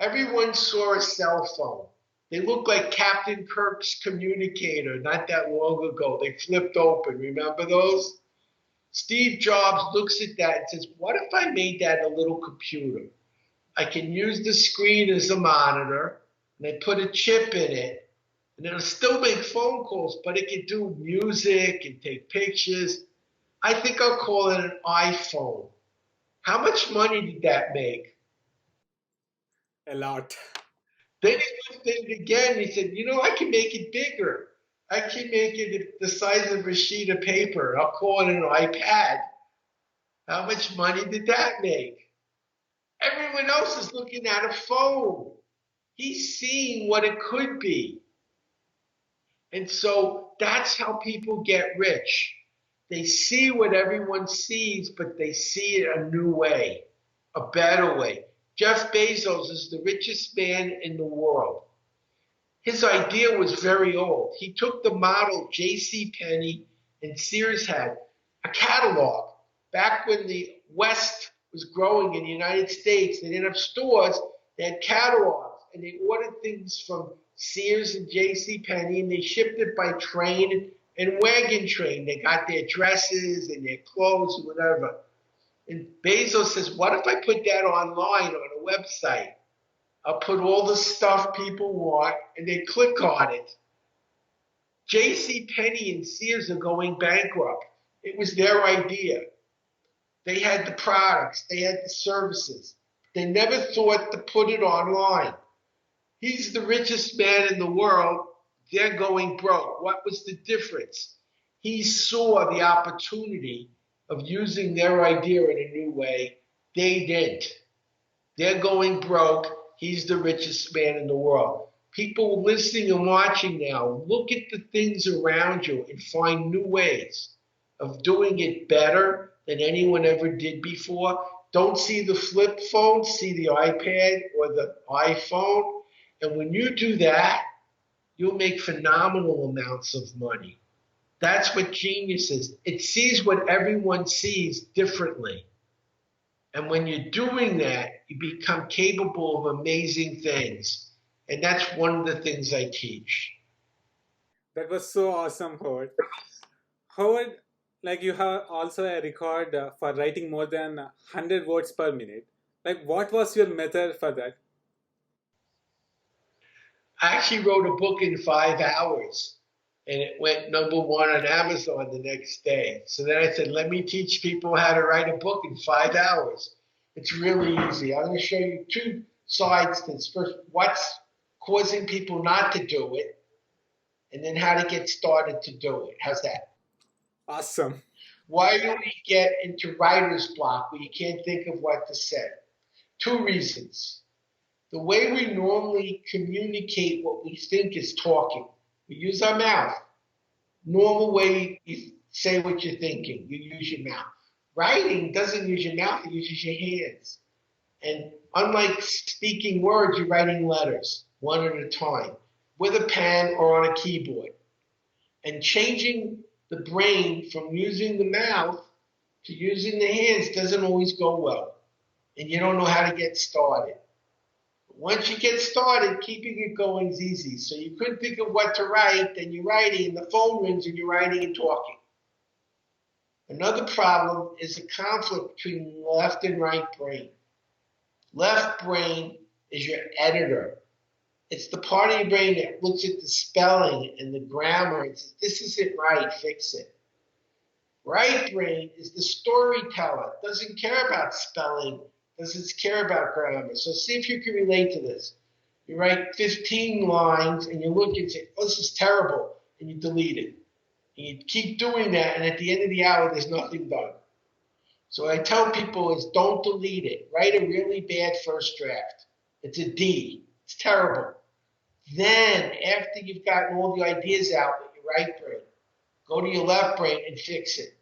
Speaker 1: Everyone saw a cell phone. They look like Captain Kirk's communicator not that long ago. They flipped open. Remember those? Steve Jobs looks at that and says, what if I made that a little computer? I can use the screen as a monitor, and I put a chip in it, and it'll still make phone calls, but it can do music and take pictures. I think I'll call it an iPhone. How much money did that make?
Speaker 2: A lot.
Speaker 1: Then he looked at it again and he said, I can make it bigger. I can make it the size of a sheet of paper. I'll call it an iPad. How much money did that make? Everyone else is looking at a phone. He's seeing what it could be. And so that's how people get rich. They see what everyone sees, but they see it a new way, a better way. Jeff Bezos is the richest man in the world. His idea was very old. He took the model J.C. Penney and Sears had, a catalog. Back when the West was growing in the United States, they didn't have stores, they had catalogs, and they ordered things from Sears and J.C. Penney, and they shipped it by train and wagon train. They got their dresses and their clothes or whatever. And Bezos says, what if I put that online on a website? I'll put all the stuff people want, and they click on it. J.C. Penney and Sears are going bankrupt. It was their idea. They had the products. They had the services. They never thought to put it online. He's the richest man in the world. They're going broke. What was the difference? He saw the opportunity of using their idea in a new way. They didn't. They're going broke. He's the richest man in the world. People listening and watching now, look at the things around you and find new ways of doing it better than anyone ever did before. Don't see the flip phone, see the iPad or the iPhone. And when you do that, you'll make phenomenal amounts of money. That's what genius is. It sees what everyone sees differently. And when you're doing that, you become capable of amazing things. And that's one of the things I teach.
Speaker 2: That was so awesome, Howard. Howard, like you have also a record for writing more than 100 words per minute. Like, what was your method for that?
Speaker 1: I actually wrote a book in 5 hours, and it went #1 on Amazon the next day. So then I said, let me teach people how to write a book in 5 hours. It's really easy. I'm going to show you two sides to this. First, what's causing people not to do it, and then how to get started to do it. How's that?
Speaker 2: Awesome.
Speaker 1: Why do we get into writer's block where you can't think of what to say? Two reasons. The way we normally communicate what we think is talking. We use our mouth. Normal way you say what you're thinking, you use your mouth. Writing doesn't use your mouth, it uses your hands. And unlike speaking words, you're writing letters, one at a time, with a pen or on a keyboard. And changing the brain from using the mouth to using the hands doesn't always go well. And you don't know how to get started. Once you get started, keeping it going is easy. So you couldn't think of what to write, then you're writing, and the phone rings, and you're writing and talking. Another problem is a conflict between left and right brain. Left brain is your editor. It's the part of your brain that looks at the spelling and the grammar and says, this isn't right, fix it. Right brain is the storyteller, doesn't care about spelling, doesn't care about grammar. So see if you can relate to this. You write 15 lines and you look and say, oh, this is terrible, and you delete it. And you keep doing that, and at the end of the hour, there's nothing done. So what I tell people is don't delete it. Write a really bad first draft. It's a D. It's terrible. Then, after you've gotten all the ideas out with your right brain, go to your left brain and fix it.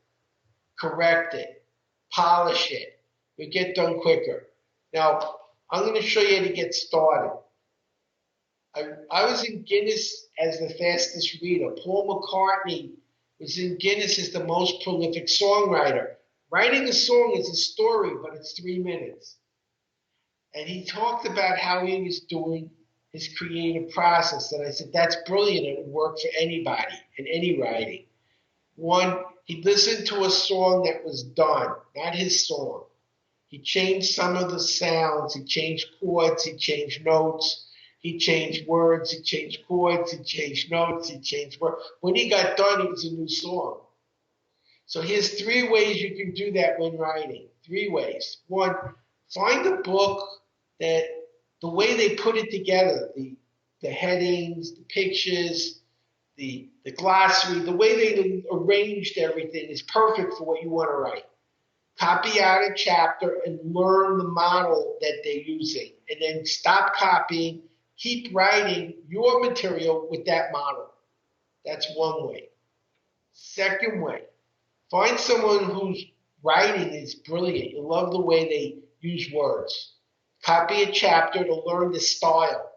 Speaker 1: Correct it. Polish it. You'll get done quicker. Now, I'm going to show you how to get started. I was in Guinness as the fastest reader. Paul McCartney was in Guinness as the most prolific songwriter. Writing a song is a story, but it's 3 minutes. And he talked about how he was doing his creative process. And I said, that's brilliant. It would work for anybody in any writing. One, he listened to a song that was done, not his song. He changed some of the sounds. He changed chords. He changed notes. He changed words. He changed chords. He changed notes. He changed words. When he got done, it was a new song. So here's 3 ways you can do that when writing. 3 ways. One, find a book that the way they put it together, the headings, the pictures, the glossary, the way they arranged everything is perfect for what you want to write. Copy out a chapter and learn the model that they're using. And then stop copying, keep writing your material with that model. That's one way. Second way, find someone whose writing is brilliant. You love the way they use words. Copy a chapter to learn the style.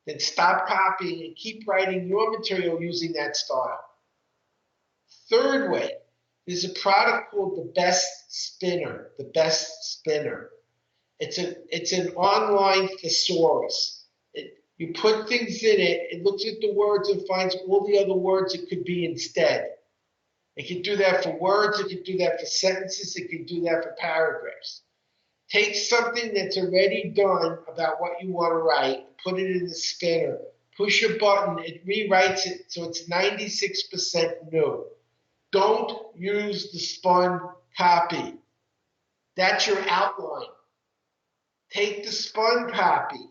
Speaker 1: Then stop copying and keep writing your material using that style. Third way, there's a product called the Best Spinner. The Best Spinner. It's an online thesaurus. You put things in it, it looks at the words and finds all the other words it could be instead. It can do that for words, it can do that for sentences, it can do that for paragraphs. Take something that's already done about what you want to write, put it in the spinner, push a button, it rewrites it so it's 96% new. Don't use the spun copy. That's your outline. Take the spun copy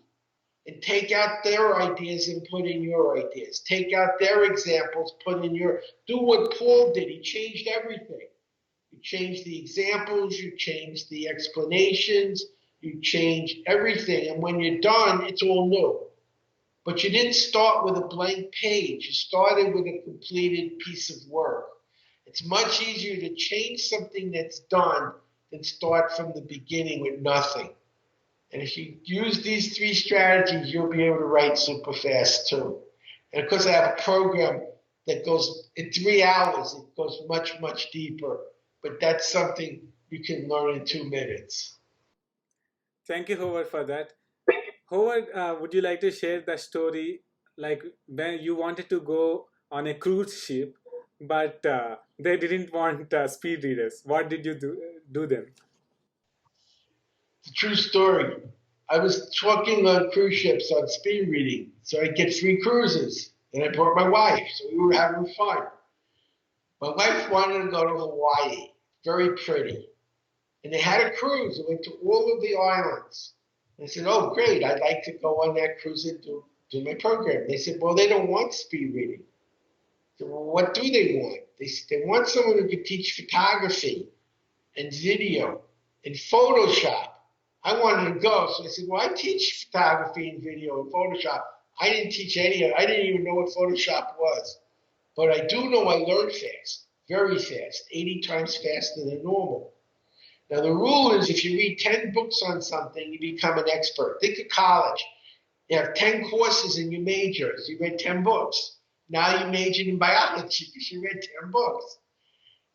Speaker 1: and take out their ideas and put in your ideas. Take out their examples, put in your, do what Paul did. He changed everything. You change the examples, you change the explanations, you change everything. And when you're done, it's all new. But you didn't start with a blank page. You started with a completed piece of work. It's much easier to change something that's done than start from the beginning with nothing. And if you use these 3 strategies, you'll be able to write super fast too. And of course, I have a program that goes in 3 hours. It goes much, much deeper. But that's something you can learn in 2 minutes.
Speaker 2: Thank you, Howard, for that. Howard, would you like to share the story, like when you wanted to go on a cruise ship, but they didn't want speed readers? What did you do then?
Speaker 1: It's a true story. I was talking on cruise ships on speed reading, so I'd get free cruises. And I brought my wife, so we were having fun. My wife wanted to go to Hawaii, very pretty. And they had a cruise that went to all of the islands. And I said, oh, great, I'd like to go on that cruise and do my program. They said, well, they don't want speed reading. I said, well, what do they want? They want someone who can teach photography and video and Photoshop. I wanted to go, so I said, well, I teach photography and video and Photoshop. I didn't teach any of it. I didn't even know what Photoshop was. But I do know I learned fast, very fast, 80 times faster than normal. Now, the rule is if you read 10 books on something, you become an expert. Think of college. You have 10 courses in your major. So you read 10 books. Now you majored in biology because you read 10 books.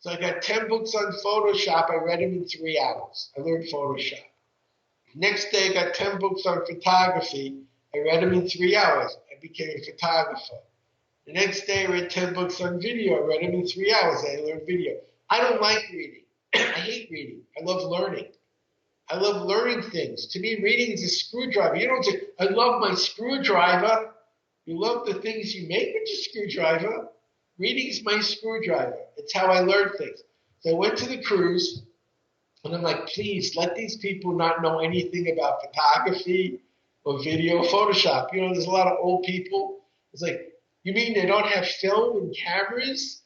Speaker 1: So I got 10 books on Photoshop. I read them in 3 hours. I learned Photoshop. Next day, I got 10 books on photography. I read them in 3 hours. I became a photographer. The next day, I read 10 books on video. I read them in 3 hours. I learned video. I don't like reading. I hate reading. I love learning. I love learning things. To me, reading is a screwdriver. You don't say, I love my screwdriver. You love the things you make with your screwdriver. Reading is my screwdriver. It's how I learn things. So I went to the cruise, and I'm like, please, let these people not know anything about photography or video or Photoshop. You know, there's a lot of old people. It's like, you mean they don't have film and cameras?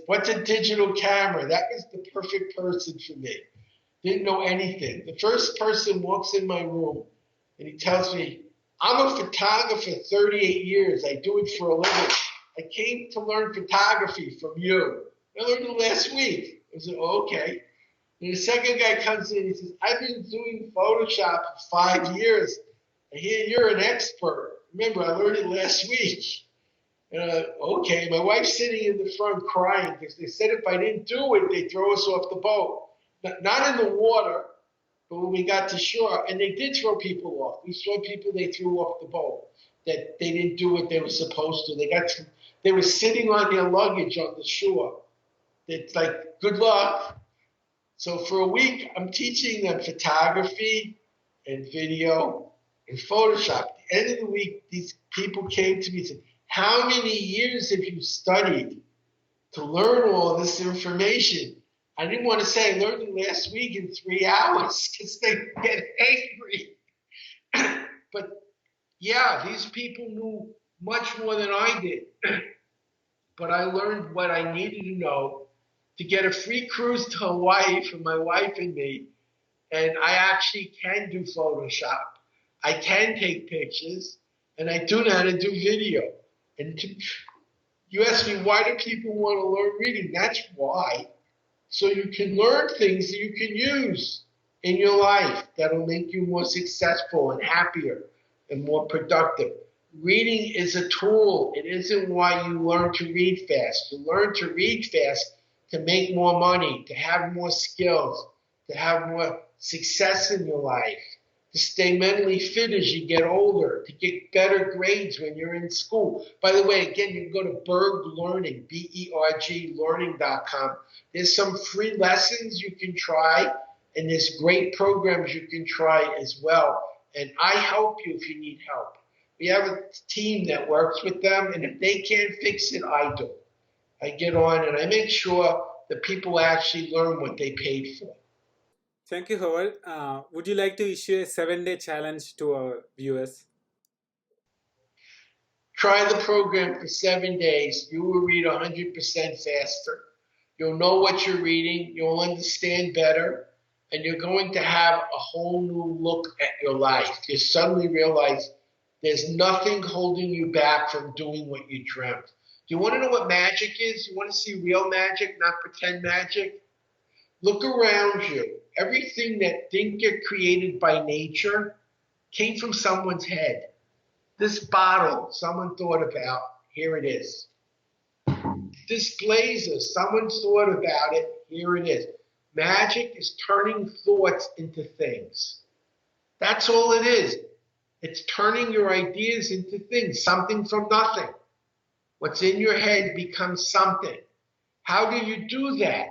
Speaker 1: What's a digital camera? That was the perfect person for me. Didn't know anything. The first person walks in my room and he tells me, I'm a photographer 38 years. I do it for a living. I came to learn photography from you. I learned it last week. I said, oh, okay. And the second guy comes in and he says, I've been doing Photoshop for 5 years. I hear you're an expert. Remember, I learned it last week. Okay, my wife's sitting in the front crying because they said if I didn't do it, they'd throw us off the boat. Not in the water, but when we got to shore, and they did throw people off. We saw people they threw off the boat that they didn't do what they were supposed to. They were sitting on their luggage on the shore. It's like, good luck. So for a week, I'm teaching them photography and video and Photoshop. At the end of the week, these people came to me and said, how many years have you studied to learn all this information? I didn't want to say I learned it last week in 3 hours because they get angry. But yeah, these people knew much more than I did. But I learned what I needed to know to get a free cruise to Hawaii for my wife and me. And I actually can do Photoshop. I can take pictures, and I do know how to do video. And you ask me, why do people want to learn reading? That's why. So you can learn things that you can use in your life that'll make you more successful and happier and more productive. Reading is a tool. It isn't why you learn to read fast. You learn to read fast to make more money, to have more skills, to have more success in your life, to stay mentally fit as you get older, to get better grades when you're in school. By the way, again, you can go to Berg Learning, B-E-R-G, learning.com. There's some free lessons you can try, and there's great programs you can try as well. And I help you if you need help. We have a team that works with them, and if they can't fix it, I do. I get on and I make sure that people actually learn what they paid for.
Speaker 2: Thank you, Howard. Would you like to issue a 7-day challenge to our viewers?
Speaker 1: Try the program for 7 days. You will read 100% faster. You'll know what you're reading. You'll understand better. And you're going to have a whole new look at your life. You suddenly realize there's nothing holding you back from doing what you dreamt. Do you want to know what magic is? You want to see real magic, not pretend magic? Look around you. Everything that didn't get created by nature came from someone's head. This bottle, someone thought about. Here it is. This blazer, someone thought about it. Here it is. Magic is turning thoughts into things. That's all it is. It's turning your ideas into things, something from nothing. What's in your head becomes something. How do you do that?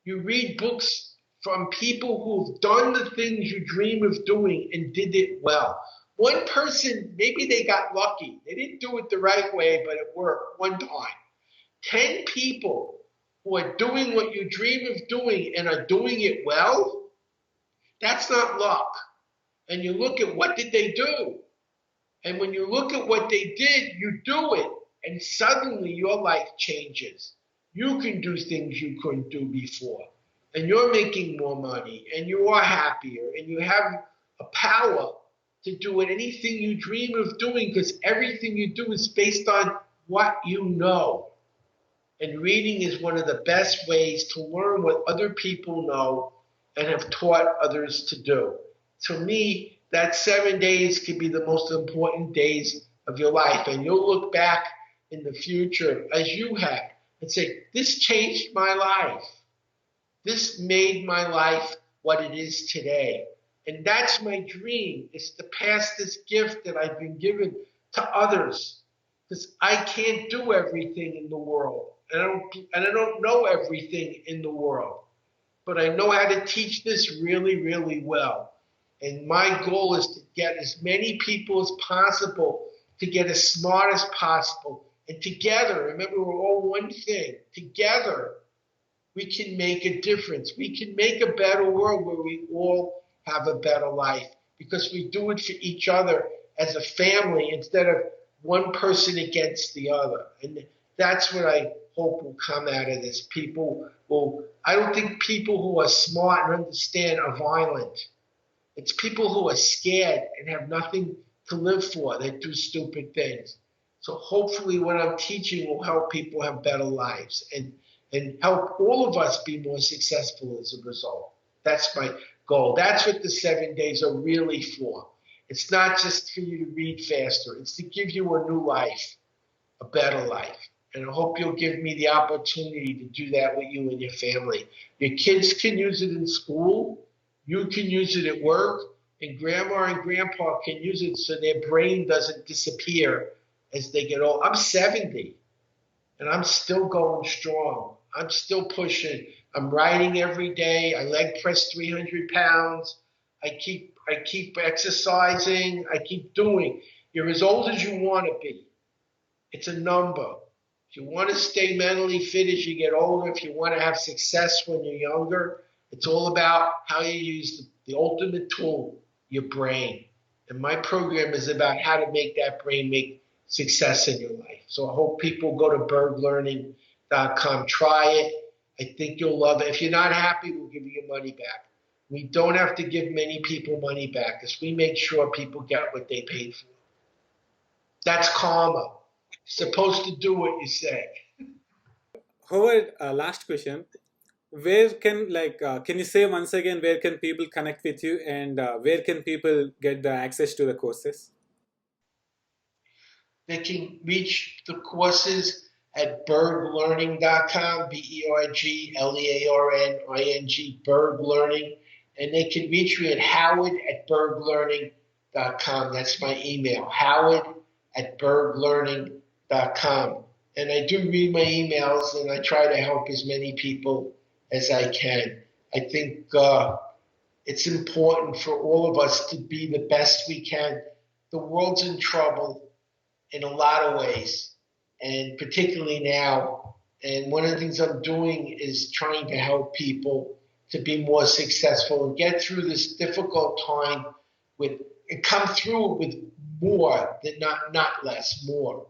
Speaker 1: You read books from people who've done the things you dream of doing and did it well. One person, maybe they got lucky. They didn't do it the right way, but it worked one time. 10 people who are doing what you dream of doing and are doing it well, that's not luck. And you look at what did they do. And when you look at what they did, you do it. And suddenly your life changes. You can do things you couldn't do before. And you're making more money. And you are happier. And you have a power to do anything you dream of doing, because everything you do is based on what you know. And reading is one of the best ways to learn what other people know and have taught others to do. To me, that 7 days could be the most important days of your life. And you'll look back in the future, as you have, and say, this changed my life. This made my life what it is today. And that's my dream, is to pass this gift that I've been given to others. Because I can't do everything in the world. And I don't know everything in the world. But I know how to teach this really, really well. And my goal is to get as many people as possible, to get as smart as possible. And together, remember, we're all one thing. Together, we can make a difference. We can make a better world where we all have a better life, because we do it for each other as a family instead of one person against the other. And that's what I hope will come out of this. I don't think people who are smart and understand are violent. It's people who are scared and have nothing to live for that do stupid things. So hopefully what I'm teaching will help people have better lives and help all of us be more successful as a result. That's my goal. That's what the 7 days are really for. It's not just for you to read faster. It's to give you a new life, a better life. And I hope you'll give me the opportunity to do that with you and your family. Your kids can use it in school. You can use it at work. And grandma and grandpa can use it so their brain doesn't disappear as they get old. I'm 70, and I'm still going strong. I'm still pushing. I'm riding every day. I leg press 300 pounds. I keep exercising. I keep doing. You're as old as you want to be. It's a number. If you want to stay mentally fit as you get older, if you want to have success when you're younger, it's all about how you use the ultimate tool, your brain. And my program is about how to make that brain make success in your life. So I hope people go to berglearning.com, try it. I think you'll love it. If you're not happy, we'll give you your money back. We don't have to give many people money back, because we make sure people get what they paid for. That's karma. You're supposed to do what you say.
Speaker 2: Howard, last question. Where can you say once again, where can people connect with you, and where can people get the access to the courses?
Speaker 1: They can reach the courses at berglearning.com, BERGLEARNING, Berg Learning. And they can reach me at howard@berglearning.com. That's my email, howard@berglearning.com. And I do read my emails, and I try to help as many people as I can. I think it's important for all of us to be the best we can. The world's in trouble in a lot of ways, and particularly now. And one of the things I'm doing is trying to help people to be more successful and get through this difficult time and come through it with more than not less, more.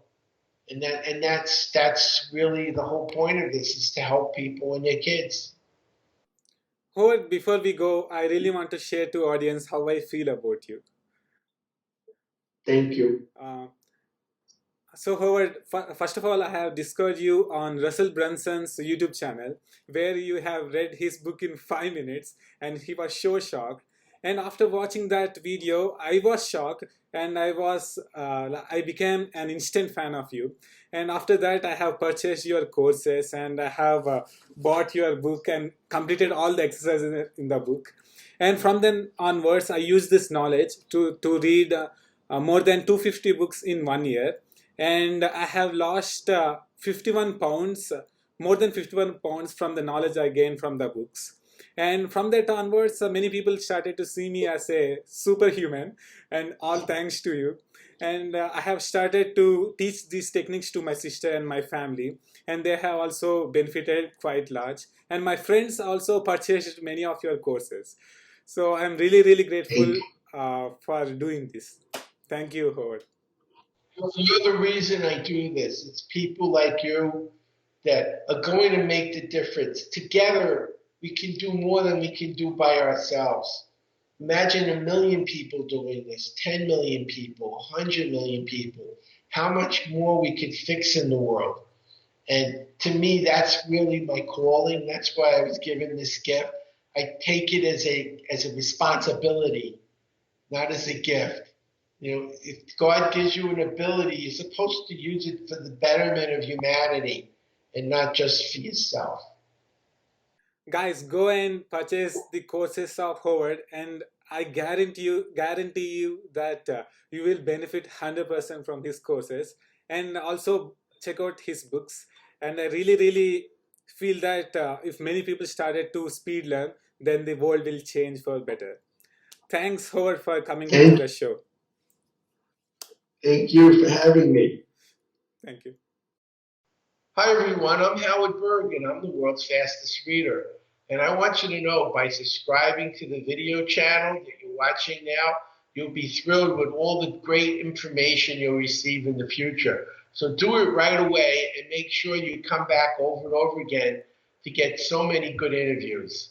Speaker 1: And that's really the whole point of this, is to help people and their kids.
Speaker 2: Howard, before we go, I really want to share to audience how I feel about you.
Speaker 1: Thank you.
Speaker 2: So Howard, first of all, I have discovered you on Russell Brunson's YouTube channel, where you have read his book in 5 minutes, and he was so shocked. And after watching that video, I was shocked, and I became an instant fan of you. And after that, I have purchased your courses, and I have bought your book and completed all the exercises in the book. And from then onwards, I use this knowledge to read more than 250 books in 1 year. And I have lost 51 pounds, more than 51 pounds from the knowledge I gained from the books. And from that onwards, many people started to see me as a superhuman, and all thanks to you. And I have started to teach these techniques to my sister and my family, and they have also benefited quite large. And my friends also purchased many of your courses. So I'm really, really grateful for doing this. Thank you, Howard.
Speaker 1: You're the reason I do this. It's people like you that are going to make the difference. Together, we can do more than we can do by ourselves. Imagine 1 million people doing this, 10 million people, 100 million people. How much more we could fix in the world. And to me, that's really my calling. That's why I was given this gift. I take it as a responsibility, not as a gift. You know, if God gives you an ability, you're supposed to use it for the betterment of humanity and not just for yourself.
Speaker 2: Guys, go and purchase the courses of Howard, and I guarantee you that you will benefit 100% from his courses. And also check out his books. And I really, really feel that if many people started to speed learn, then the world will change for better. Thanks, Howard, for coming into
Speaker 1: Thank,
Speaker 2: the show.
Speaker 1: thank you for having me.
Speaker 2: Thank you.
Speaker 1: Hi, everyone. I'm Howard Berg, and I'm the world's fastest reader. And I want you to know by subscribing to the video channel that you're watching now, you'll be thrilled with all the great information you'll receive in the future. So do it right away and make sure you come back over and over again to get so many good interviews.